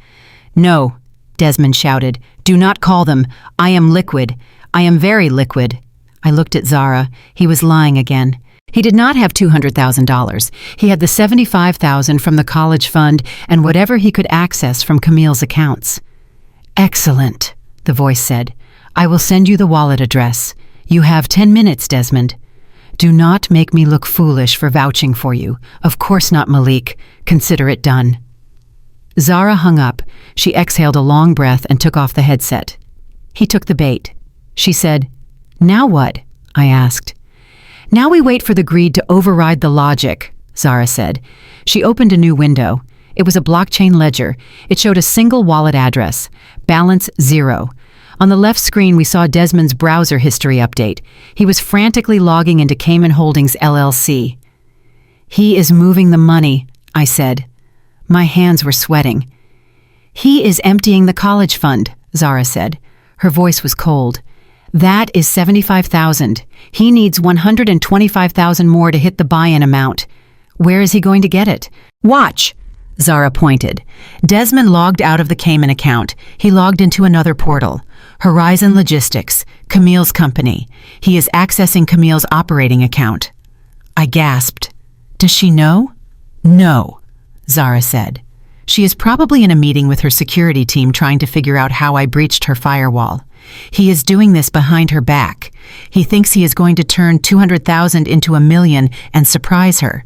"No," Desmond shouted. "Do not call them. I am liquid. I am very liquid." I looked at Zara. He was lying again. He did not have $200,000. He had the $75,000 from the college fund and whatever he could access from Camille's accounts. "Excellent," the voice said. "I will send you the wallet address. You have 10 minutes, Desmond. Do not make me look foolish for vouching for you. Of course not, Malik. Consider it done." Zara hung up. She exhaled a long breath and took off the headset. He took the bait. She said, "Now what?" I asked. "Now we wait for the greed to override the logic," Zara said. She opened a new window. It was a blockchain ledger. It showed a single wallet address, balance 0. On the left screen, we saw Desmond's browser history update. He was frantically logging into Cayman Holdings LLC. "He is moving the money," I said. My hands were sweating. "He is emptying the college fund," Zara said. Her voice was cold. "That is $75,000. He needs $125,000 more to hit the buy-in amount. Where is he going to get it?" "Watch," Zara pointed. Desmond logged out of the Cayman account. He logged into another portal. Horizon Logistics, Camille's company. He is accessing Camille's operating account. I gasped. "Does she know?" "No," Zara said. "She is probably in a meeting with her security team trying to figure out how I breached her firewall. He is doing this behind her back. He thinks he is going to turn 200,000 into $1 million and surprise her.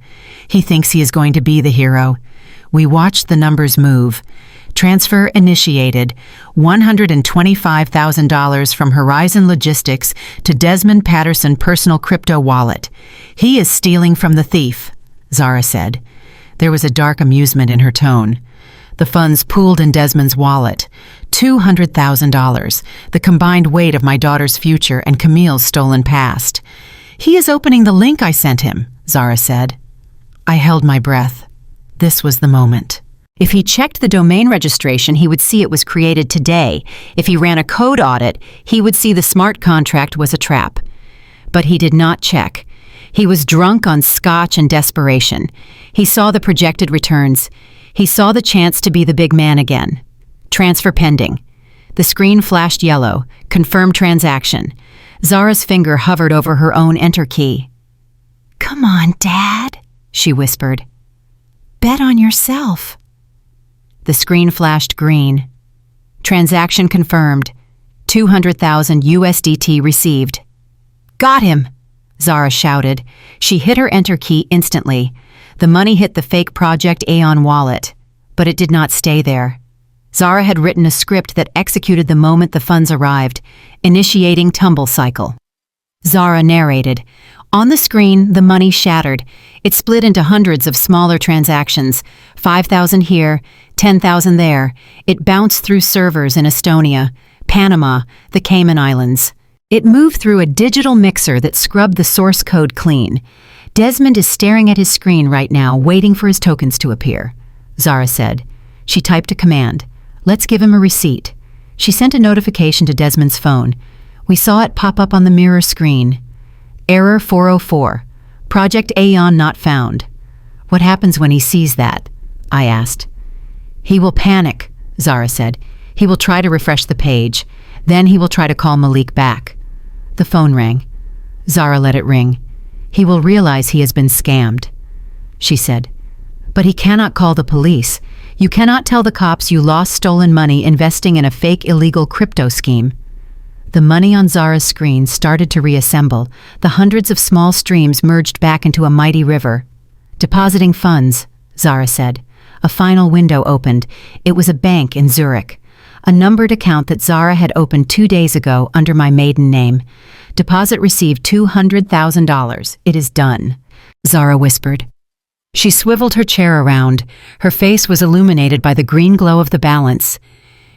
He thinks he is going to be the hero." We watched the numbers move. Transfer initiated, $125,000 from Horizon Logistics to Desmond Patterson personal crypto wallet. "He is stealing from the thief," Zara said. There was a dark amusement in her tone. The funds pooled in Desmond's wallet. $200,000, the combined weight of my daughter's future and Camille's stolen past. "He is opening the link I sent him," Zara said. I held my breath. This was the moment. If he checked the domain registration, he would see it was created today. If he ran a code audit, he would see the smart contract was a trap. But he did not check. He was drunk on scotch and desperation. He saw the projected returns. He saw the chance to be the big man again. Transfer pending. The screen flashed yellow. Confirm transaction. Zara's finger hovered over her own enter key. "Come on, Dad," she whispered. Bet on yourself. The screen flashed green. Transaction confirmed. 200,000 USDT received. Got him, Zara shouted. She hit her enter key instantly. The money hit the fake Project Aeon wallet, but it did not stay there. Zara had written a script that executed the moment the funds arrived, initiating tumble cycle. Zara narrated. On the screen, the money shattered. It split into hundreds of smaller transactions, 5,000 here, 10,000 there. It bounced through servers in Estonia, Panama, the Cayman Islands. It moved through a digital mixer that scrubbed the source code clean. Desmond is staring at his screen right now, waiting for his tokens to appear, Zara said. She typed a command. Let's give him a receipt. She sent a notification to Desmond's phone. We saw it pop up on the mirror screen. Error 404. Project Aeon not found. What happens when he sees that? I asked. He will panic, Zara said. He will try to refresh the page. Then he will try to call Malik back. The phone rang. Zara let it ring. He will realize he has been scammed, she said. But he cannot call the police. You cannot tell the cops you lost stolen money investing in a fake illegal crypto scheme. The money on Zara's screen started to reassemble. The hundreds of small streams merged back into a mighty river. Depositing funds, Zara said. A final window opened. It was a bank in Zurich. A numbered account that Zara had opened 2 days ago under my maiden name. Deposit received $200,000. It is done, Zara whispered. She swiveled her chair around. Her face was illuminated by the green glow of the balance.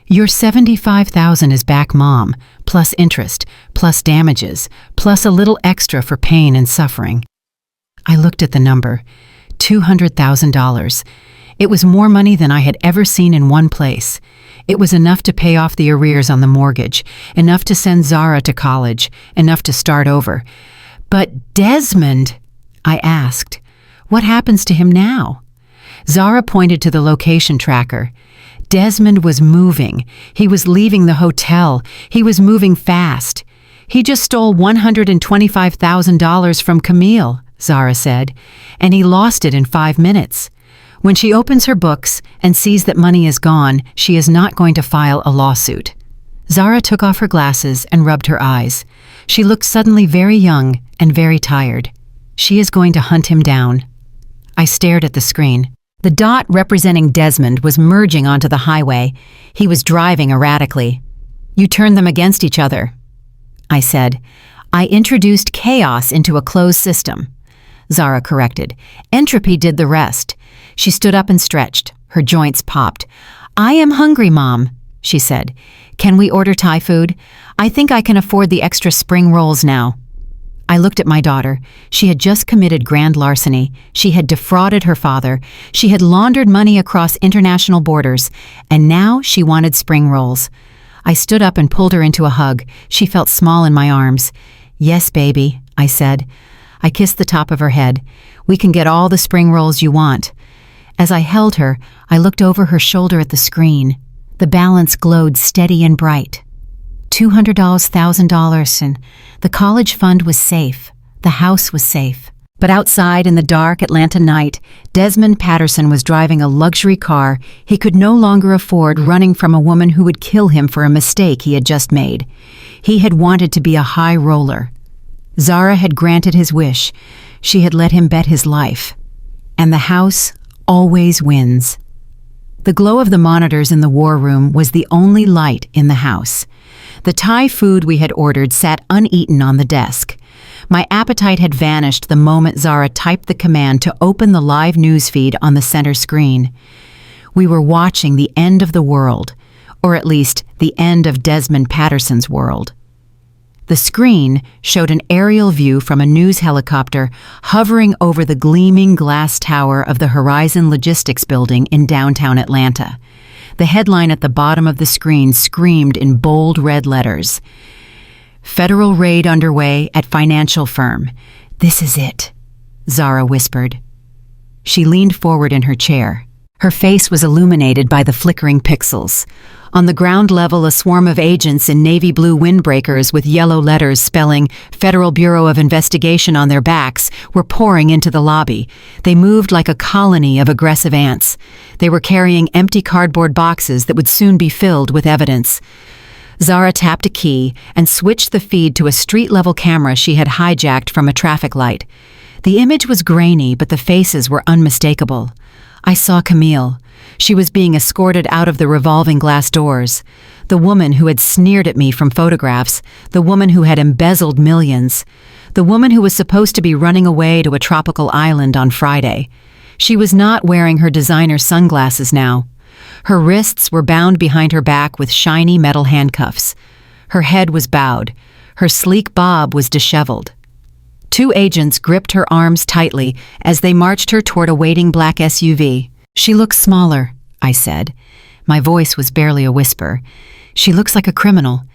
Your $75,000 is back, Mom, plus interest, plus damages, plus a little extra for pain and suffering. I looked at the number. $200,000. It was more money than I had ever seen in one place. It was enough to pay off the arrears on the mortgage, enough to send Zara to college, enough to start over. But Desmond, I asked, what happens to him now? Zara pointed to the location tracker. Desmond was moving. He was leaving the hotel. He was moving fast. He just stole $125,000 from Camille, Zara said, and he lost it in 5 minutes. When she opens her books and sees that money is gone, she is not going to file a lawsuit. Zara took off her glasses and rubbed her eyes. She looked suddenly very young and very tired. She is going to hunt him down. I stared at the screen. The dot representing Desmond was merging onto the highway. He was driving erratically. You turned them against each other, I said. I introduced chaos into a closed system. Zara corrected. Entropy did the rest. She stood up and stretched. Her joints popped. I am hungry, Mom, she said. Can we order Thai food? I think I can afford the extra spring rolls now. I looked at my daughter. She had just committed grand larceny. She had defrauded her father. She had laundered money across international borders. And now she wanted spring rolls. I stood up and pulled her into a hug. She felt small in my arms. Yes, baby, I said. I kissed the top of her head. We can get all the spring rolls you want. As I held her, I looked over her shoulder at the screen. The balance glowed steady and bright. $200, $1,000, and the college fund was safe. The house was safe. But outside in the dark Atlanta night, Desmond Patterson was driving a luxury car he could no longer afford, running from a woman who would kill him for a mistake he had just made. He had wanted to be a high roller. Zara had granted his wish. She had let him bet his life. And the house always wins. The glow of the monitors in the war room was the only light in the house. The Thai food we had ordered sat uneaten on the desk. My appetite had vanished the moment Zara typed the command to open the live newsfeed on the center screen. We were watching the end of the world, or at least the end of Desmond Patterson's world. The screen showed an aerial view from a news helicopter hovering over the gleaming glass tower of the Horizon Logistics building in downtown Atlanta. The headline at the bottom of the screen screamed in bold red letters, "Federal raid underway at financial firm. This is it," Zara whispered. She leaned forward in her chair. Her face was illuminated by the flickering pixels. On the ground level, a swarm of agents in navy blue windbreakers with yellow letters spelling Federal Bureau of Investigation on their backs were pouring into the lobby. They moved like a colony of aggressive ants. They were carrying empty cardboard boxes that would soon be filled with evidence. Zara tapped a key and switched the feed to a street-level camera she had hijacked from a traffic light. The image was grainy, but the faces were unmistakable. I saw Camille. She was being escorted out of the revolving glass doors. The woman who had sneered at me from photographs. The woman who had embezzled millions. The woman who was supposed to be running away to a tropical island on Friday. She was not wearing her designer sunglasses now. Her wrists were bound behind her back with shiny metal handcuffs. Her head was bowed. Her sleek bob was disheveled. 2 agents gripped her arms tightly as they marched her toward a waiting black SUV. "She looks smaller," I said. My voice was barely a whisper. "She looks like a criminal."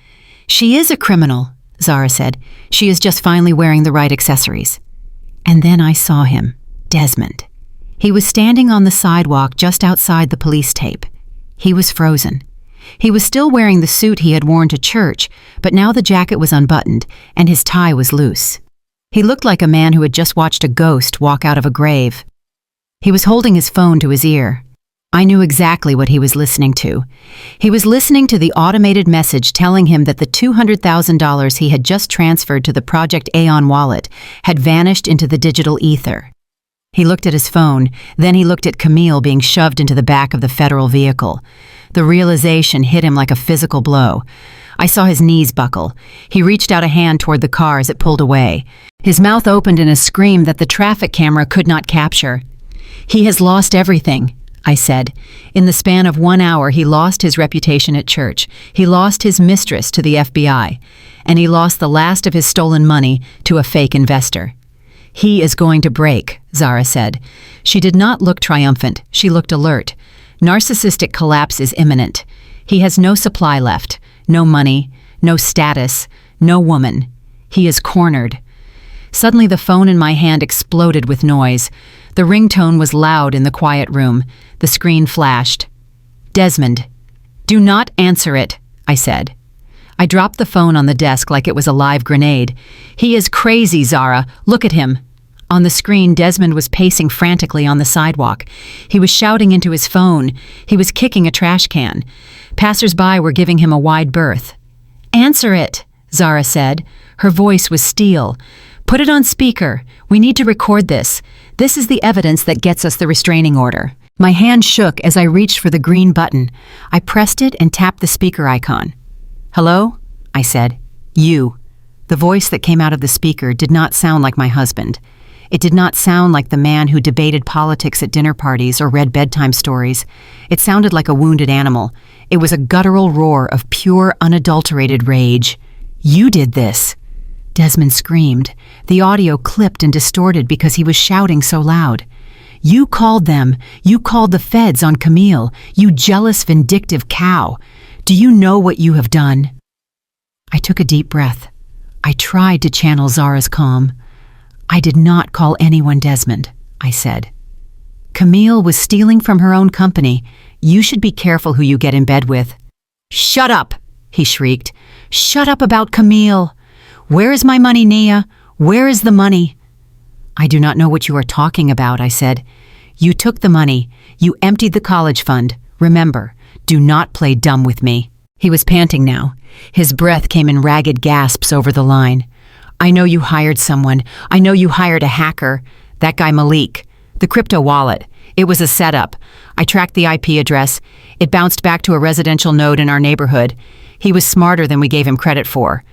"She is a criminal," Zara said. "She is just finally wearing the right accessories." And then I saw him, Desmond. He was standing on the sidewalk just outside the police tape. He was frozen. He was still wearing the suit he had worn to church, but now the jacket was unbuttoned and his tie was loose. He looked like a man who had just watched a ghost walk out of a grave. He was holding his phone to his ear. I knew exactly what he was listening to. He was listening to the automated message telling him that the $200,000 he had just transferred to the Project Aeon wallet had vanished into the digital ether. He looked at his phone, then he looked at Camille being shoved into the back of the federal vehicle. The realization hit him like a physical blow. I saw his knees buckle. He reached out a hand toward the car as it pulled away. His mouth opened in a scream that the traffic camera could not capture. "He has lost everything," I said. In the span of 1 hour, he lost his reputation at church. He lost his mistress to the FBI. And he lost the last of his stolen money to a fake investor. "He is going to break," Zara said. She did not look triumphant. She looked alert. Narcissistic collapse is imminent. He has no supply left, no money, no status, no woman. He is cornered. Suddenly the phone in my hand exploded with noise. The ringtone was loud in the quiet room. The screen flashed. "Desmond." "Do not answer it," I said. I dropped the phone on the desk like it was a live grenade. "He is crazy, Zara. Look at him." On the screen, Desmond was pacing frantically on the sidewalk. He was shouting into his phone. He was kicking a trash can. Passers-by were giving him a wide berth. "Answer it," Zara said. Her voice was steel. "Put it on speaker. We need to record this. This is the evidence that gets us the restraining order." My hand shook as I reached for the green button. I pressed it and tapped the speaker icon. "Hello?" I said. "You." The voice that came out of the speaker did not sound like my husband. It did not sound like the man who debated politics at dinner parties or read bedtime stories. It sounded like a wounded animal. It was a guttural roar of pure, unadulterated rage. "You did this!" Desmond screamed. The audio clipped and distorted because he was shouting so loud. "You called them. You called the feds on Camille. You jealous, vindictive cow. Do you know what you have done?" I took a deep breath. I tried to channel Zara's calm. "I did not call anyone Desmond," I said. "Camille was stealing from her own company. You should be careful who you get in bed with." "Shut up!" he shrieked. "Shut up about Camille! Where is my money, Nia? Where is the money?" "I do not know what you are talking about," I said. "You took the money. You emptied the college fund. Remember, do not play dumb with me." He was panting now. His breath came in ragged gasps over the line. "I know you hired someone. I know you hired a hacker. That guy Malik. The crypto wallet. It was a setup. I tracked the IP address. It bounced back to a residential node in our neighborhood. He was smarter than we gave him credit for."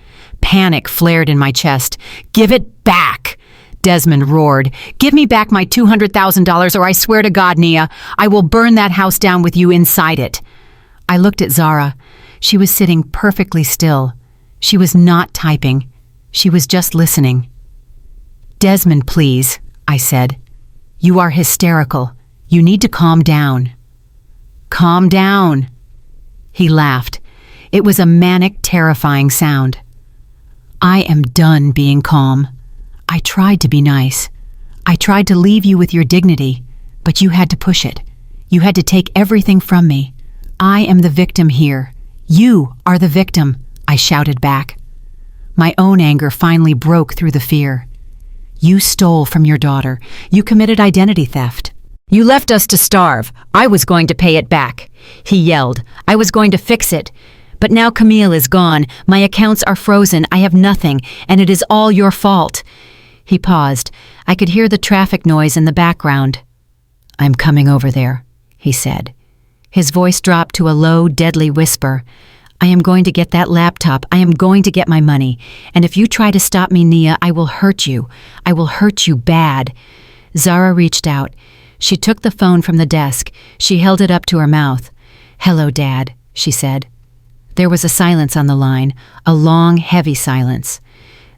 Panic flared in my chest. "Give it back!" Desmond roared. "Give me back my $200,000 or I swear to God, Nia, I will burn that house down with you inside it." I looked at Zara. She was sitting perfectly still. She was not typing. She was just listening. "Desmond, please," I said. "You are hysterical. You need to calm down." "Calm down." He laughed. It was a manic, terrifying sound. "I am done being calm. I tried to be nice. I tried to leave you with your dignity, but you had to push it. You had to take everything from me. I am the victim here. You are the victim, I shouted back. My own anger finally broke through the fear. You stole from your daughter. You committed identity theft. You left us to starve. I was going to pay it back, he yelled. I was going to fix it. But now Camille is gone. My accounts are frozen. I have nothing, and it is all your fault. He paused. I could hear the traffic noise in the background. I'm coming over there, he said. His voice dropped to a low, deadly whisper. I am going to get that laptop. I am going to get my money. And if you try to stop me, Nia, I will hurt you. I will hurt you bad. Zara reached out. She took the phone from the desk. She held it up to her mouth. Hello, Dad, she said. There was a silence on the line, a long, heavy silence.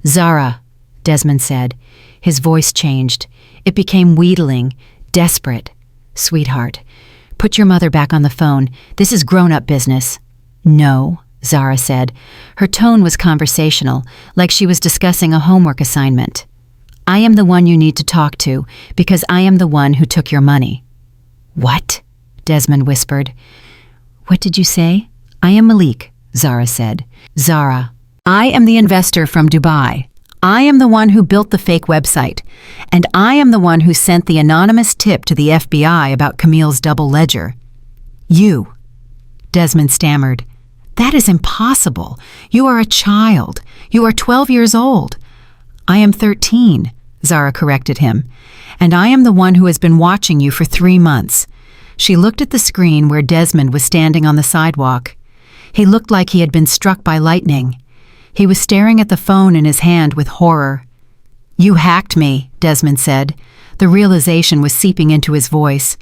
Zara, Desmond said. His voice changed. It became wheedling, desperate. Sweetheart, put your mother back on the phone. This is grown-up business. No, Zara said. Her tone was conversational, like she was discussing a homework assignment. I am the one you need to talk to, because I am the one who took your money. What? Desmond whispered. What did you say? I am Malik, Zara said. Zara, I am the investor from Dubai. I am the one who built the fake website, and I am the one who sent the anonymous tip to the FBI about Camille's double ledger. You, Desmond stammered. That is impossible. You are a child. You are 12 years old. I am 13, Zara corrected him, and I am the one who has been watching you for 3 months. She looked at the screen where Desmond was standing on the sidewalk. He looked like he had been struck by lightning. He was staring at the phone in his hand with horror. You hacked me, Desmond said. The realization was seeping into his voice.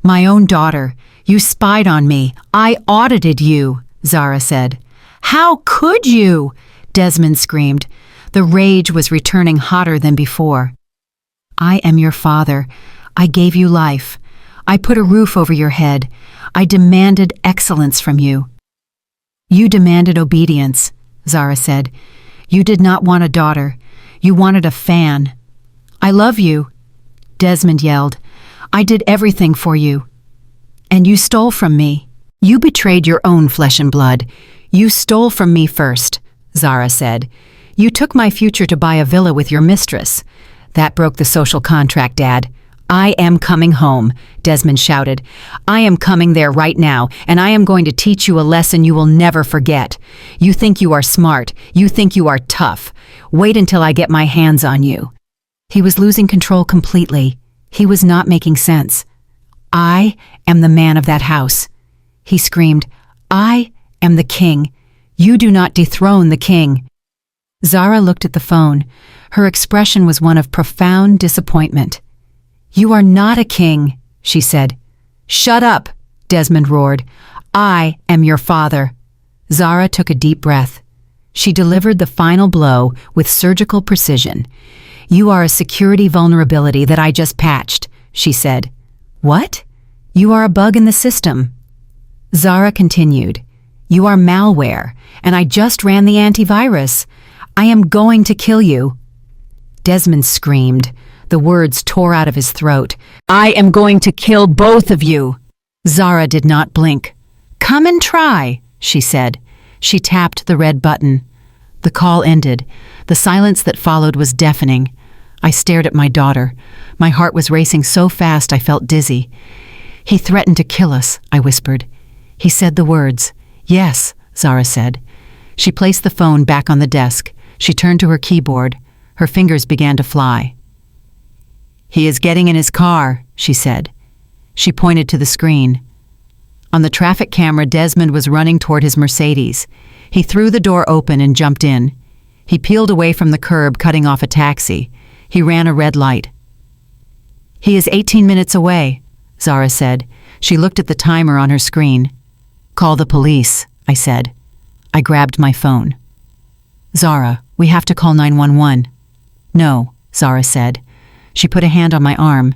My own daughter. You spied on me. I audited you, Zara said. How could you? Desmond screamed. The rage was returning hotter than before. I am your father. I gave you life. I put a roof over your head. I demanded excellence from you. You demanded obedience, Zara said. You did not want a daughter. You wanted a fan. I love you, Desmond yelled. I did everything for you. And you stole from me. You betrayed your own flesh and blood. You stole from me first, Zara said. You took my future to buy a villa with your mistress. That broke the social contract, Dad. I am coming home, Desmond shouted. I am coming there right now, and I am going to teach you a lesson you will never forget. You think you are smart. You think you are tough. Wait until I get my hands on you. He was losing control completely. He was not making sense. I am the man of that house. He screamed, I am the king. You do not dethrone the king. Zara looked at the phone. Her expression was one of profound disappointment. You are not a king, she said. Shut up, Desmond roared. I am your father. Zara took a deep breath. She delivered the final blow with surgical precision. You are a security vulnerability that I just patched, she said. What? You are a bug in the system. Zara continued. You are malware, and I just ran the antivirus. I am going to kill you. Desmond screamed. The words tore out of his throat. I am going to kill both of you. Zara did not blink. Come and try, she said. She tapped the red button. The call ended. The silence that followed was deafening. I stared at my daughter. My heart was racing so fast I felt dizzy. He threatened to kill us, I whispered. He said the words. Yes, Zara said. She placed the phone back on the desk. She turned to her keyboard. Her fingers began to fly. He is getting in his car, she said. She pointed to the screen. On the traffic camera, Desmond was running toward his Mercedes. He threw the door open and jumped in. He peeled away from the curb, cutting off a taxi. He ran a red light. He is 18 minutes away, Zara said. She looked at the timer on her screen. Call the police, I said. I grabbed my phone. Zara, we have to call 911. No, Zara said. She put a hand on my arm.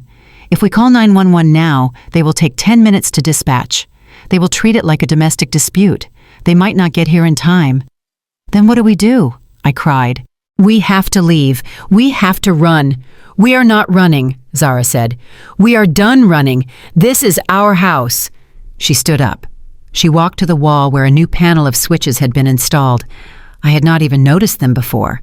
If we call 911 now, they will take 10 minutes to dispatch. They will treat it like a domestic dispute. They might not get here in time. Then what do we do? I cried. We have to leave. We have to run. We are not running, Zara said. "We are done running. This is our house." She stood up. She walked to the wall where a new panel of switches had been installed. I had not even noticed them before.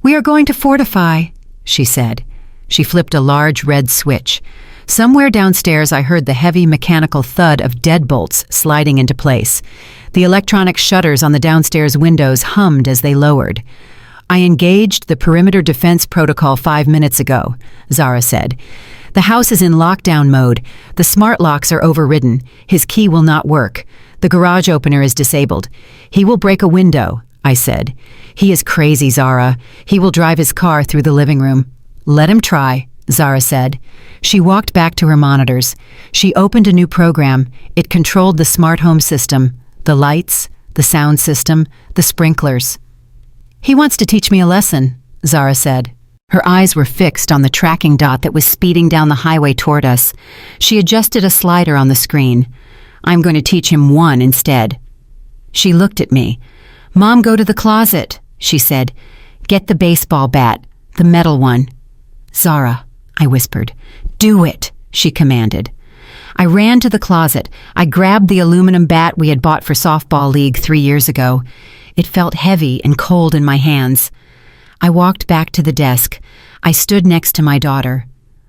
"We are going to fortify," she said. She flipped a large red switch. Somewhere downstairs I heard the heavy mechanical thud of deadbolts sliding into place. The electronic shutters on the downstairs windows hummed as they lowered. "I engaged the perimeter defense protocol 5 minutes ago," Zara said. "The house is in lockdown mode. The smart locks are overridden. His key will not work. The garage opener is disabled. He will break a window," I said. "He is crazy, Zara. He will drive his car through the living room." "Let him try," Zara said. She walked back to her monitors. She opened a new program. It controlled the smart home system, the lights, the sound system, the sprinklers. "He wants to teach me a lesson," Zara said. Her eyes were fixed on the tracking dot that was speeding down the highway toward us. She adjusted a slider on the screen. "I'm going to teach him one instead." She looked at me. "Mom, go to the closet," she said. "Get the baseball bat, the metal one." "Zara," I whispered. "Do it," she commanded. I ran to the closet. I grabbed the aluminum bat we had bought for softball league 3 years ago. It felt heavy and cold in my hands. I walked back to the desk. I stood next to my daughter.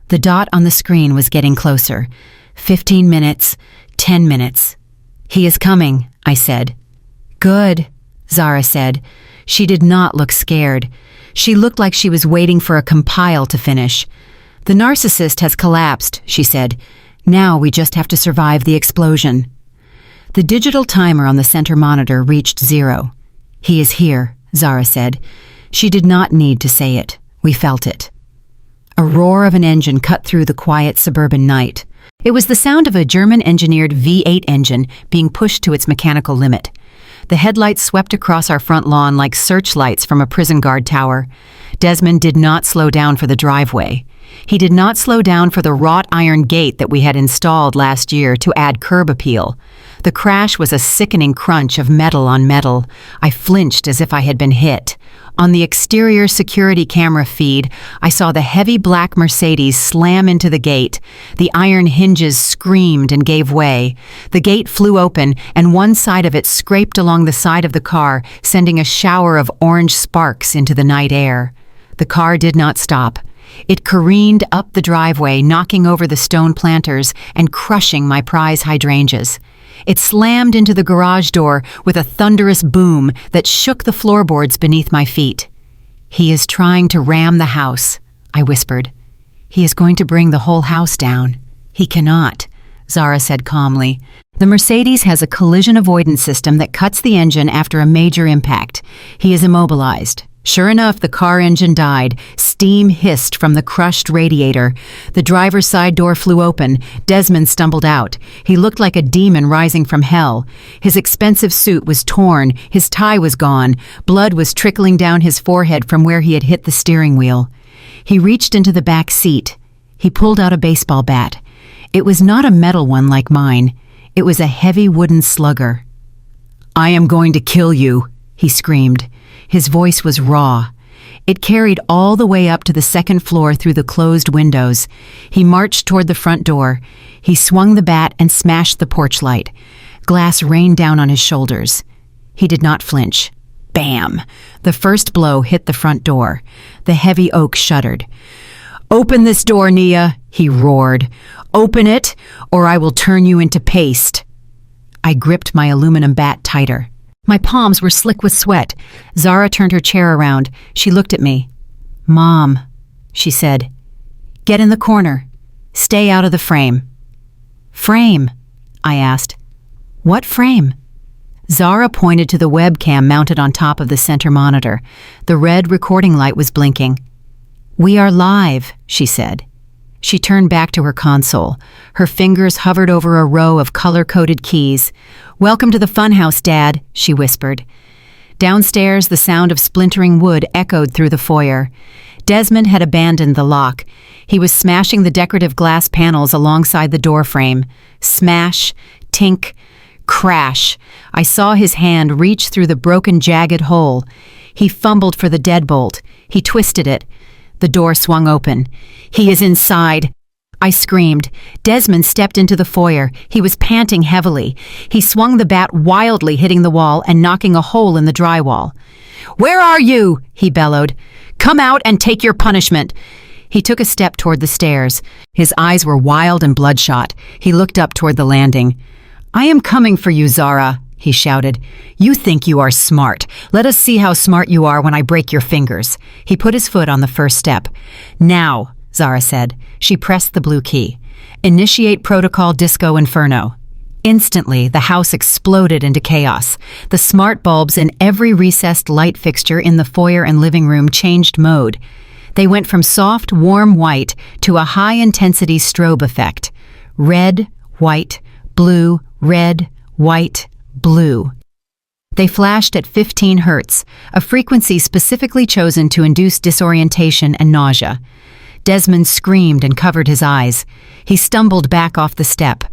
The dot on the screen was getting closer. 15 minutes, 10 minutes. "He is coming," I said. "Good," Zara said. She did not look scared. She looked like she was waiting for a compile to finish. "The narcissist has collapsed," she said. "Now we just have to survive the explosion." The digital timer on the center monitor reached 0. "He is here," Zara said. She did not need to say it. We felt it. A roar of an engine cut through the quiet suburban night. It was the sound of a German-engineered V8 engine being pushed to its mechanical limit. The headlights swept across our front lawn like searchlights from a prison guard tower. Desmond did not slow down for the driveway. He did not slow down for the wrought iron gate that we had installed last year to add curb appeal. The crash was a sickening crunch of metal on metal. I flinched as if I had been hit. On the exterior security camera feed, I saw the heavy black Mercedes slam into the gate. The iron hinges screamed and gave way. The gate flew open, and one side of it scraped along the side of the car, sending a shower of orange sparks into the night air. The car did not stop. It careened up the driveway, knocking over the stone planters and crushing my prize hydrangeas. It slammed into the garage door with a thunderous boom that shook the floorboards beneath my feet. "He is trying to ram the house," I whispered. "He is going to bring the whole house down." "He cannot," Zara said calmly. "The Mercedes has a collision avoidance system that cuts the engine after a major impact. He is immobilized." Sure enough, the car engine died. Steam hissed from the crushed radiator. The driver's side door flew open. Desmond stumbled out. He looked like a demon rising from hell. His expensive suit was torn. His tie was gone. Blood was trickling down his forehead from where he had hit the steering wheel. He reached into the back seat. He pulled out a baseball bat. It was not a metal one like mine. It was a heavy wooden slugger. "I am going to kill you," he screamed. His voice was raw. It carried all the way up to the second floor through the closed windows. He marched toward the front door. He swung the bat and smashed the porch light. Glass rained down on his shoulders. He did not flinch. Bam! The first blow hit the front door. The heavy oak shuddered. "Open this door, Nia," he roared. "Open it, or I will turn you into paste." I gripped my aluminum bat tighter. My palms were slick with sweat. Zara turned her chair around. She looked at me. "Mom," she said. "Get in the corner. Stay out of the frame." "Frame?" I asked. "What frame?" Zara pointed to the webcam mounted on top of the center monitor. The red recording light was blinking. "We are live," she said. She turned back to her console. Her fingers hovered over a row of color-coded keys. "Welcome to the funhouse, Dad," she whispered. Downstairs, the sound of splintering wood echoed through the foyer. Desmond had abandoned the lock. He was smashing the decorative glass panels alongside the door frame. Smash, tink, crash. I saw his hand reach through the broken, jagged hole. He fumbled for the deadbolt. He twisted it. The door swung open. "He is inside!" I screamed. Desmond stepped into the foyer. He was panting heavily. He swung the bat wildly, hitting the wall and knocking a hole in the drywall. "Where are you?" he bellowed. "Come out and take your punishment." He took a step toward the stairs. His eyes were wild and bloodshot. He looked up toward the landing. "I am coming for you, Zara," he shouted. "You think you are smart. Let us see how smart you are when I break your fingers." He put his foot on the first step. "Now," Zara said. She pressed the blue key. "Initiate Protocol Disco Inferno." Instantly, the house exploded into chaos. The smart bulbs in every recessed light fixture in the foyer and living room changed mode. They went from soft, warm white to a high-intensity strobe effect. Red, white, blue, red, white, blue. They flashed at 15 hertz, a frequency specifically chosen to induce disorientation and nausea. Desmond screamed and covered his eyes. He stumbled back off the step.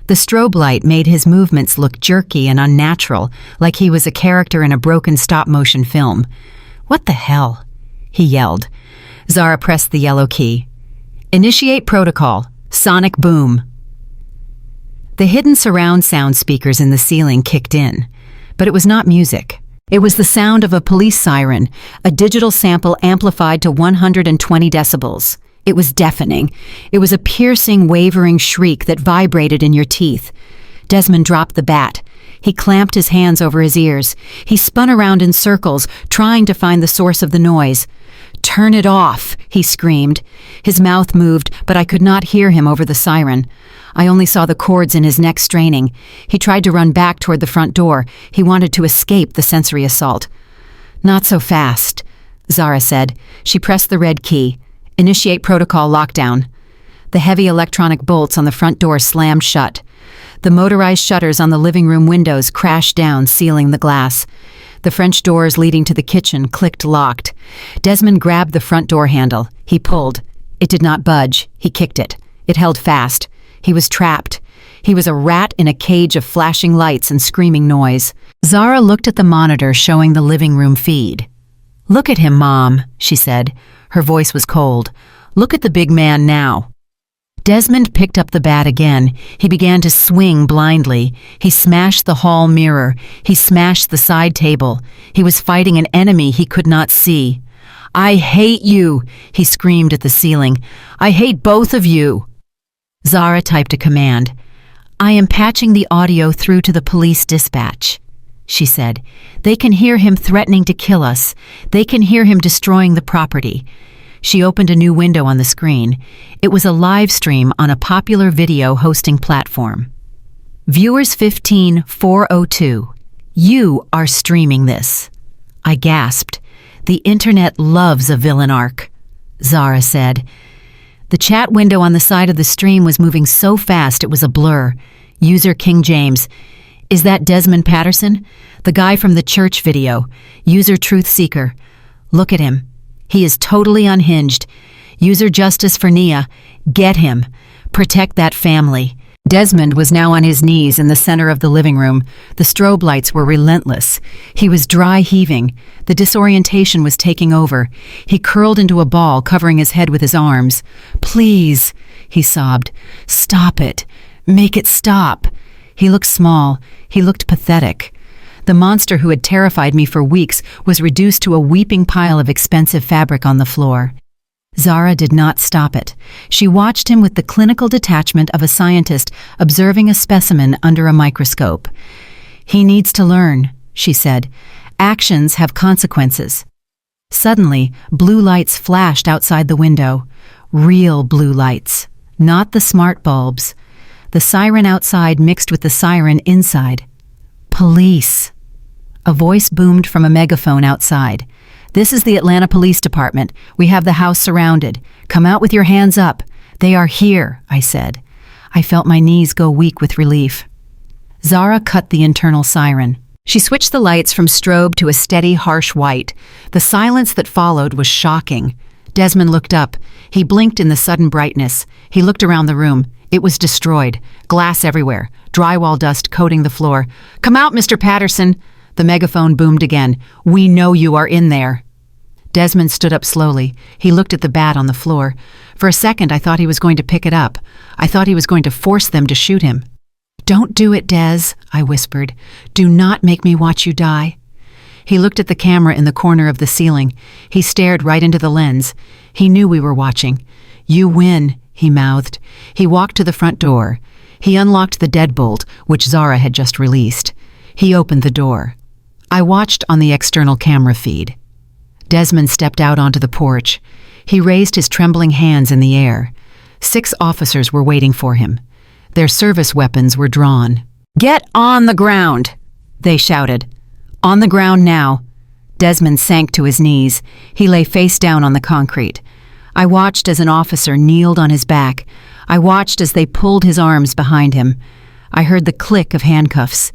The strobe light made his movements look jerky and unnatural, like he was a character in a broken stop-motion film. "What the hell?" he yelled. Zara pressed the yellow key. "Initiate protocol. Sonic boom." The hidden surround sound speakers in the ceiling kicked in, but it was not music. It was the sound of a police siren, a digital sample amplified to 120 decibels. It was deafening. It was a piercing, wavering shriek that vibrated in your teeth. Desmond dropped the bat. He clamped his hands over his ears. He spun around in circles, trying to find the source of the noise. "Turn it off," he screamed. His mouth moved, but I could not hear him over the siren. I only saw the cords in his neck straining. He tried to run back toward the front door. He wanted to escape the sensory assault. "Not so fast," Zara said. She pressed the red key. "Initiate protocol lockdown." The heavy electronic bolts on the front door slammed shut. The motorized shutters on the living room windows crashed down, sealing the glass. The French doors leading to the kitchen clicked locked. Desmond grabbed the front door handle. He pulled. It did not budge. He kicked it. It held fast. He was trapped. He was a rat in a cage of flashing lights and screaming noise. Zara looked at the monitor showing the living room feed. "Look at him, Mom," she said. Her voice was cold. "Look at the big man now." Desmond picked up the bat again. He began to swing blindly. He smashed the hall mirror. He smashed the side table. He was fighting an enemy he could not see. "I hate you," he screamed at the ceiling. "I hate both of you." Zara typed a command. "I am patching the audio through to the police dispatch," she said. "They can hear him threatening to kill us. They can hear him destroying the property." She opened a new window on the screen. It was a live stream on a popular video hosting platform. "Viewers 15402. You are streaming this." I gasped. "The internet loves a villain arc," Zara said. The chat window on the side of the stream was moving so fast it was a blur. User King James. "Is that Desmond Patterson? The guy from the church video. User Truth Seeker. Look at him. He is totally unhinged. User Justice for Nia. Get him. Protect that family." Desmond was now on his knees in the center of the living room. The strobe lights were relentless. He was dry heaving. The disorientation was taking over. He curled into a ball, covering his head with his arms. "Please," he sobbed. "Stop it. Make it stop." He looked small. He looked pathetic. The monster who had terrified me for weeks was reduced to a weeping pile of expensive fabric on the floor. Zara did not stop it. She watched him with the clinical detachment of a scientist observing a specimen under a microscope. "He needs to learn," she said. "Actions have consequences." Suddenly, blue lights flashed outside the window. Real blue lights, not the smart bulbs. The siren outside mixed with the siren inside. "Police." A voice boomed from a megaphone outside. "This is the Atlanta Police Department. We have the house surrounded. Come out with your hands up." "They are here," I said. I felt my knees go weak with relief. Zara cut the internal siren. She switched the lights from strobe to a steady, harsh white. The silence that followed was shocking. Desmond looked up. He blinked in the sudden brightness. He looked around the room. It was destroyed. Glass everywhere. Drywall dust coating the floor. "Come out, Mr. Patterson!" The megaphone boomed again. "We know you are in there." Desmond stood up slowly. He looked at the bat on the floor. For a second, I thought he was going to pick it up. I thought he was going to force them to shoot him. "Don't do it, Des," I whispered. "Do not make me watch you die." He looked at the camera in the corner of the ceiling. He stared right into the lens. He knew we were watching. "You win," he mouthed. He walked to the front door. He unlocked the deadbolt, which Zara had just released. He opened the door. I watched on the external camera feed. Desmond stepped out onto the porch. He raised his trembling hands in the air. 6 officers were waiting for him. Their service weapons were drawn. "Get on the ground!" they shouted. "On the ground now." Desmond sank to his knees. He lay face down on the concrete. I watched as an officer kneeled on his back. I watched as they pulled his arms behind him. I heard the click of handcuffs.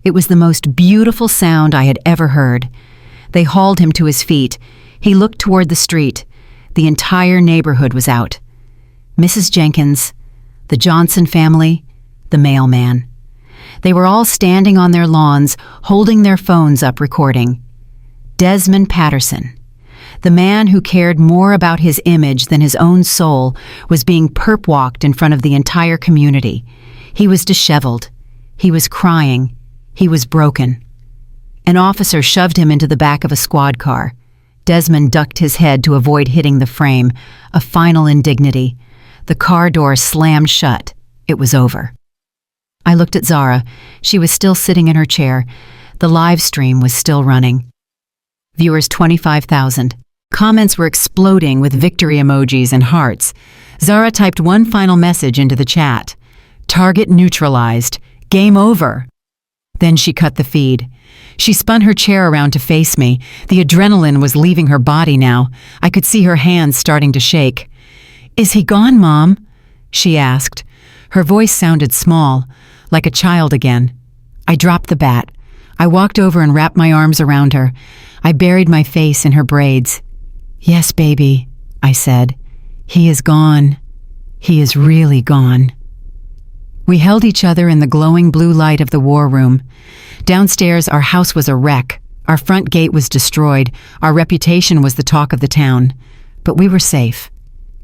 It was the most beautiful sound I had ever heard. They hauled him to his feet. He looked toward the street. The entire neighborhood was out. Mrs. Jenkins, the Johnson family, the mailman. They were all standing on their lawns, holding their phones up recording. Desmond Patterson, the man who cared more about his image than his own soul, was being perp-walked in front of the entire community. He was disheveled. He was crying. He was broken. An officer shoved him into the back of a squad car. Desmond ducked his head to avoid hitting the frame, a final indignity. The car door slammed shut. It was over. I looked at Zara. She was still sitting in her chair. The live stream was still running. Viewers 25,000. Comments were exploding with victory emojis and hearts. Zara typed one final message into the chat. "Target neutralized. Game over." Then she cut the feed. She spun her chair around to face me. The adrenaline was leaving her body now. I could see her hands starting to shake. "Is he gone, Mom?" she asked. Her voice sounded small, like a child again. I dropped the bat. I walked over and wrapped my arms around her. I buried my face in her braids. "Yes, baby," I said. "He is gone. He is really gone." We held each other in the glowing blue light of the war room. Downstairs, our house was a wreck. Our front gate was destroyed. Our reputation was the talk of the town. But we were safe.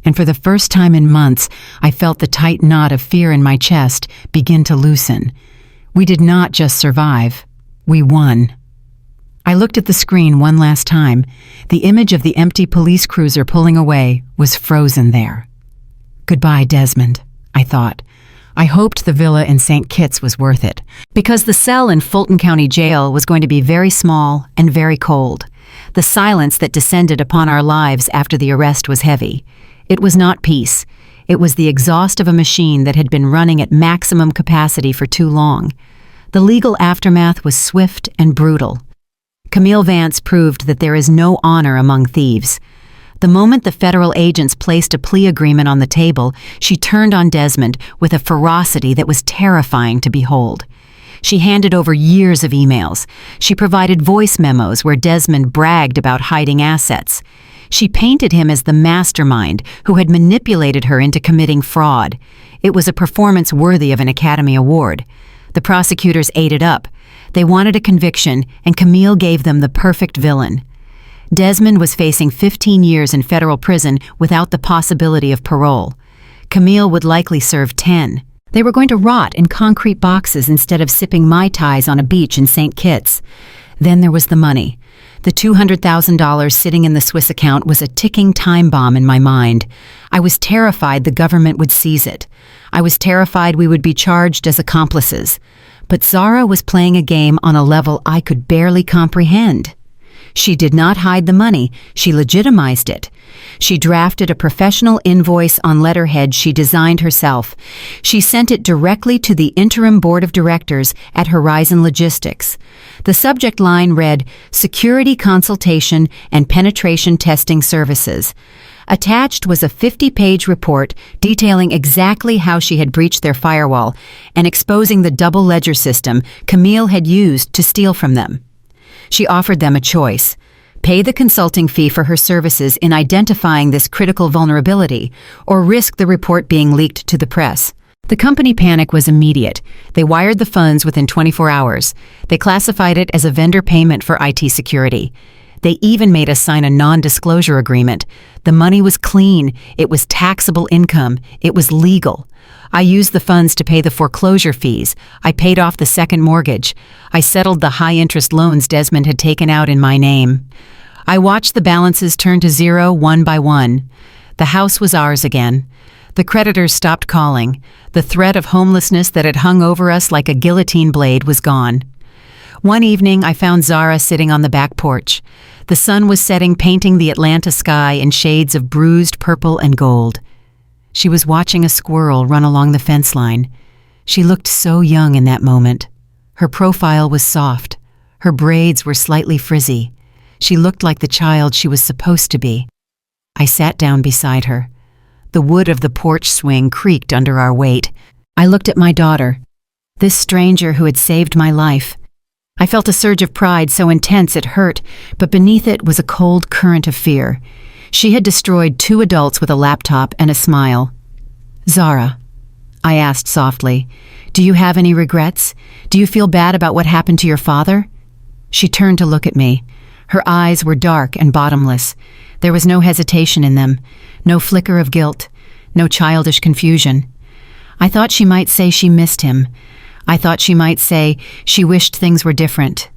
And for the first time in months, I felt the tight knot of fear in my chest begin to loosen. We did not just survive. We won. I looked at the screen one last time. The image of the empty police cruiser pulling away was frozen there. Goodbye, Desmond, I thought. I hoped the villa in St. Kitts was worth it, because the cell in Fulton County Jail was going to be very small and very cold. The silence that descended upon our lives after the arrest was heavy. It was not peace. It was the exhaust of a machine that had been running at maximum capacity for too long. The legal aftermath was swift and brutal. Camille Vance proved that there is no honor among thieves. The moment the federal agents placed a plea agreement on the table, she turned on Desmond with a ferocity that was terrifying to behold. She handed over years of emails. She provided voice memos where Desmond bragged about hiding assets. She painted him as the mastermind who had manipulated her into committing fraud. It was a performance worthy of an Academy Award. The prosecutors ate it up. They wanted a conviction, and Camille gave them the perfect villain. Desmond was facing 15 years in federal prison without the possibility of parole. Camille would likely serve 10. They were going to rot in concrete boxes instead of sipping Mai Tais on a beach in St. Kitts. Then there was the money. The $200,000 sitting in the Swiss account was a ticking time bomb in my mind. I was terrified the government would seize it. I was terrified we would be charged as accomplices. But Zara was playing a game on a level I could barely comprehend. She did not hide the money, she legitimized it. She drafted a professional invoice on letterhead she designed herself. She sent it directly to the interim board of directors at Horizon Logistics. The subject line read, "Security Consultation and Penetration Testing Services." Attached was a 50-page report detailing exactly how she had breached their firewall and exposing the double ledger system Camille had used to steal from them. She offered them a choice: pay the consulting fee for her services in identifying this critical vulnerability, or risk the report being leaked to the press. The company panic was immediate. They wired the funds within 24 hours. They classified it as a vendor payment for IT security. They even made us sign a non-disclosure agreement. The money was clean, it was taxable income, it was legal. I used the funds to pay the foreclosure fees. I paid off the second mortgage. I settled the high-interest loans Desmond had taken out in my name. I watched the balances turn to zero one by one. The house was ours again. The creditors stopped calling. The threat of homelessness that had hung over us like a guillotine blade was gone. One evening, I found Zara sitting on the back porch. The sun was setting, painting the Atlanta sky in shades of bruised purple and gold. She was watching a squirrel run along the fence line. She looked so young in that moment. Her profile was soft. Her braids were slightly frizzy. She looked like the child she was supposed to be. I sat down beside her. The wood of the porch swing creaked under our weight. I looked at my daughter, this stranger who had saved my life. I felt a surge of pride so intense it hurt, but beneath it was a cold current of fear. She had destroyed 2 adults with a laptop and a smile. "Zara," I asked softly, "do you have any regrets? Do you feel bad about what happened to your father?" She turned to look at me. Her eyes were dark and bottomless. There was no hesitation in them, no flicker of guilt, no childish confusion. I thought she might say she missed him. I thought she might say she wished things were different.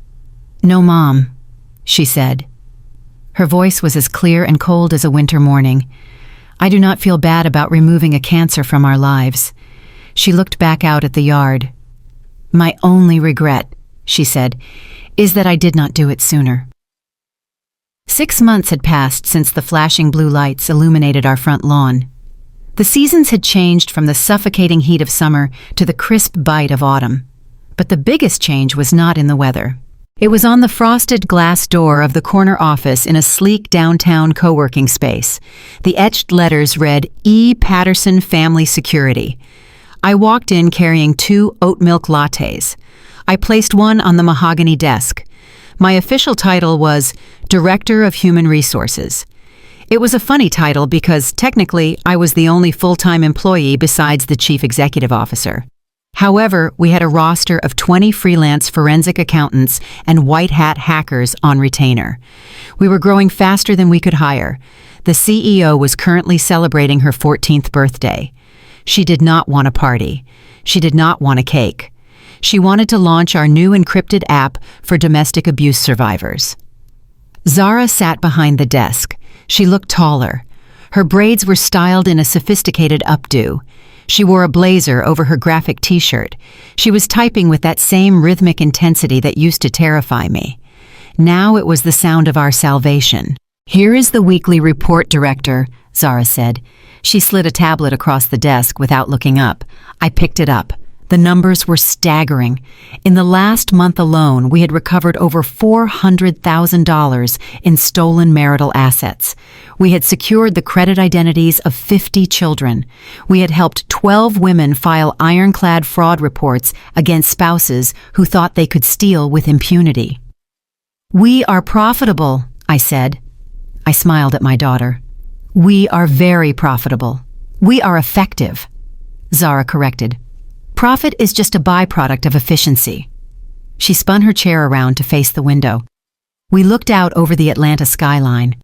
"No, Mom," she said. Her voice was as clear and cold as a winter morning. "I do not feel bad about removing a cancer from our lives." She looked back out at the yard. "My only regret," she said, "is that I did not do it sooner." 6 months had passed since the flashing blue lights illuminated our front lawn. The seasons had changed from the suffocating heat of summer to the crisp bite of autumn. But the biggest change was not in the weather. It was on the frosted glass door of the corner office in a sleek downtown co-working space. The etched letters read, "E. Patterson Family Security." I walked in carrying 2 oat milk lattes. I placed one on the mahogany desk. My official title was Director of Human Resources. It was a funny title because, technically, I was the only full-time employee besides the Chief Executive Officer. However, we had a roster of 20 freelance forensic accountants and white-hat hackers on retainer. We were growing faster than we could hire. The CEO was currently celebrating her 14th birthday. She did not want a party. She did not want a cake. She wanted to launch our new encrypted app for domestic abuse survivors. Zara sat behind the desk. She looked taller. Her braids were styled in a sophisticated updo. She wore a blazer over her graphic t-shirt. She was typing with that same rhythmic intensity that used to terrify me. Now it was the sound of our salvation. "Here is the weekly report, Director," Zara said. She slid a tablet across the desk without looking up. I picked it up. The numbers were staggering. In the last month alone, we had recovered over $400,000 in stolen marital assets. We had secured the credit identities of 50 children. We had helped 12 women file ironclad fraud reports against spouses who thought they could steal with impunity. "We are profitable," I said. I smiled at my daughter. "We are very profitable. We are effective," Zara corrected. "Profit is just a byproduct of efficiency." She spun her chair around to face the window. We looked out over the Atlanta skyline.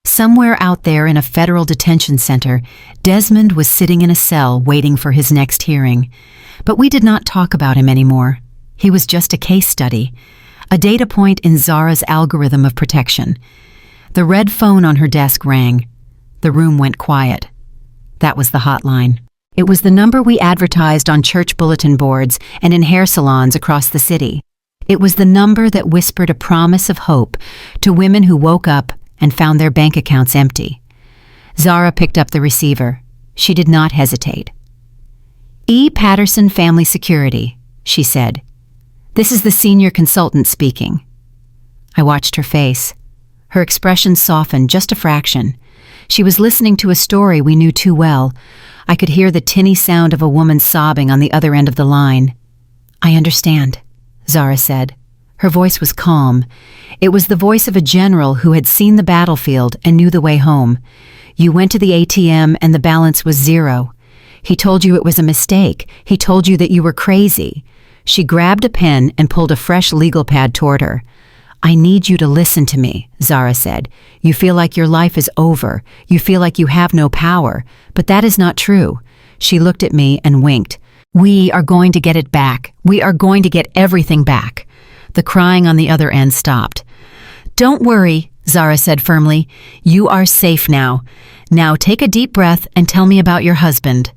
Somewhere out there in a federal detention center, Desmond was sitting in a cell waiting for his next hearing. But we did not talk about him anymore. He was just a case study, a data point in Zara's algorithm of protection. The red phone on her desk rang. The room went quiet. That was the hotline. It was the number we advertised on church bulletin boards and in hair salons across the city. It was the number that whispered a promise of hope to women who woke up and found their bank accounts empty. Zara picked up the receiver. She did not hesitate. "E. Patterson Family Security," she said. "This is the senior consultant speaking." I watched her face. Her expression softened just a fraction. She was listening to a story we knew too well. I could hear the tinny sound of a woman sobbing on the other end of the line. "I understand," Zara said. Her voice was calm. It was the voice of a general who had seen the battlefield and knew the way home. "You went to the ATM and the balance was zero. He told you it was a mistake. He told you that you were crazy." She grabbed a pen and pulled a fresh legal pad toward her. I need you to listen to me, Zara said. You feel like your life is over. You feel like you have no power. But that is not true. She looked at me and winked. We are going to get it back. We are going to get everything back. The crying on the other end stopped. Don't worry, Zara said firmly. You are safe now. Now take a deep breath and tell me about your husband.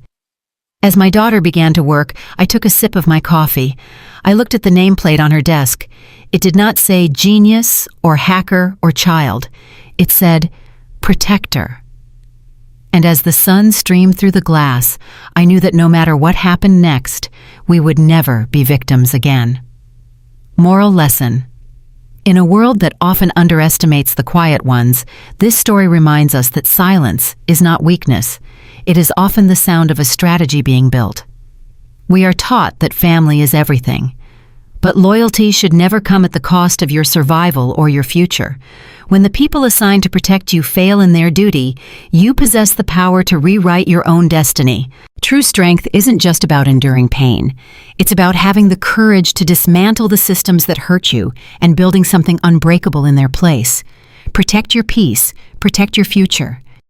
As my daughter began to work, I took a sip of my coffee. I looked at the nameplate on her desk. It did not say genius or hacker or child. It said protector. And as the sun streamed through the glass, I knew that no matter what happened next, we would never be victims again. Moral lesson. In a world that often underestimates the quiet ones, this story reminds us that silence is not weakness. It is often the sound of a strategy being built. We are taught that family is everything. But loyalty should never come at the cost of your survival or your future. When the people assigned to protect you fail in their duty, you possess the power to rewrite your own destiny. True strength isn't just about enduring pain. It's about having the courage to dismantle the systems that hurt you and building something unbreakable in their place. Protect your peace, protect your future,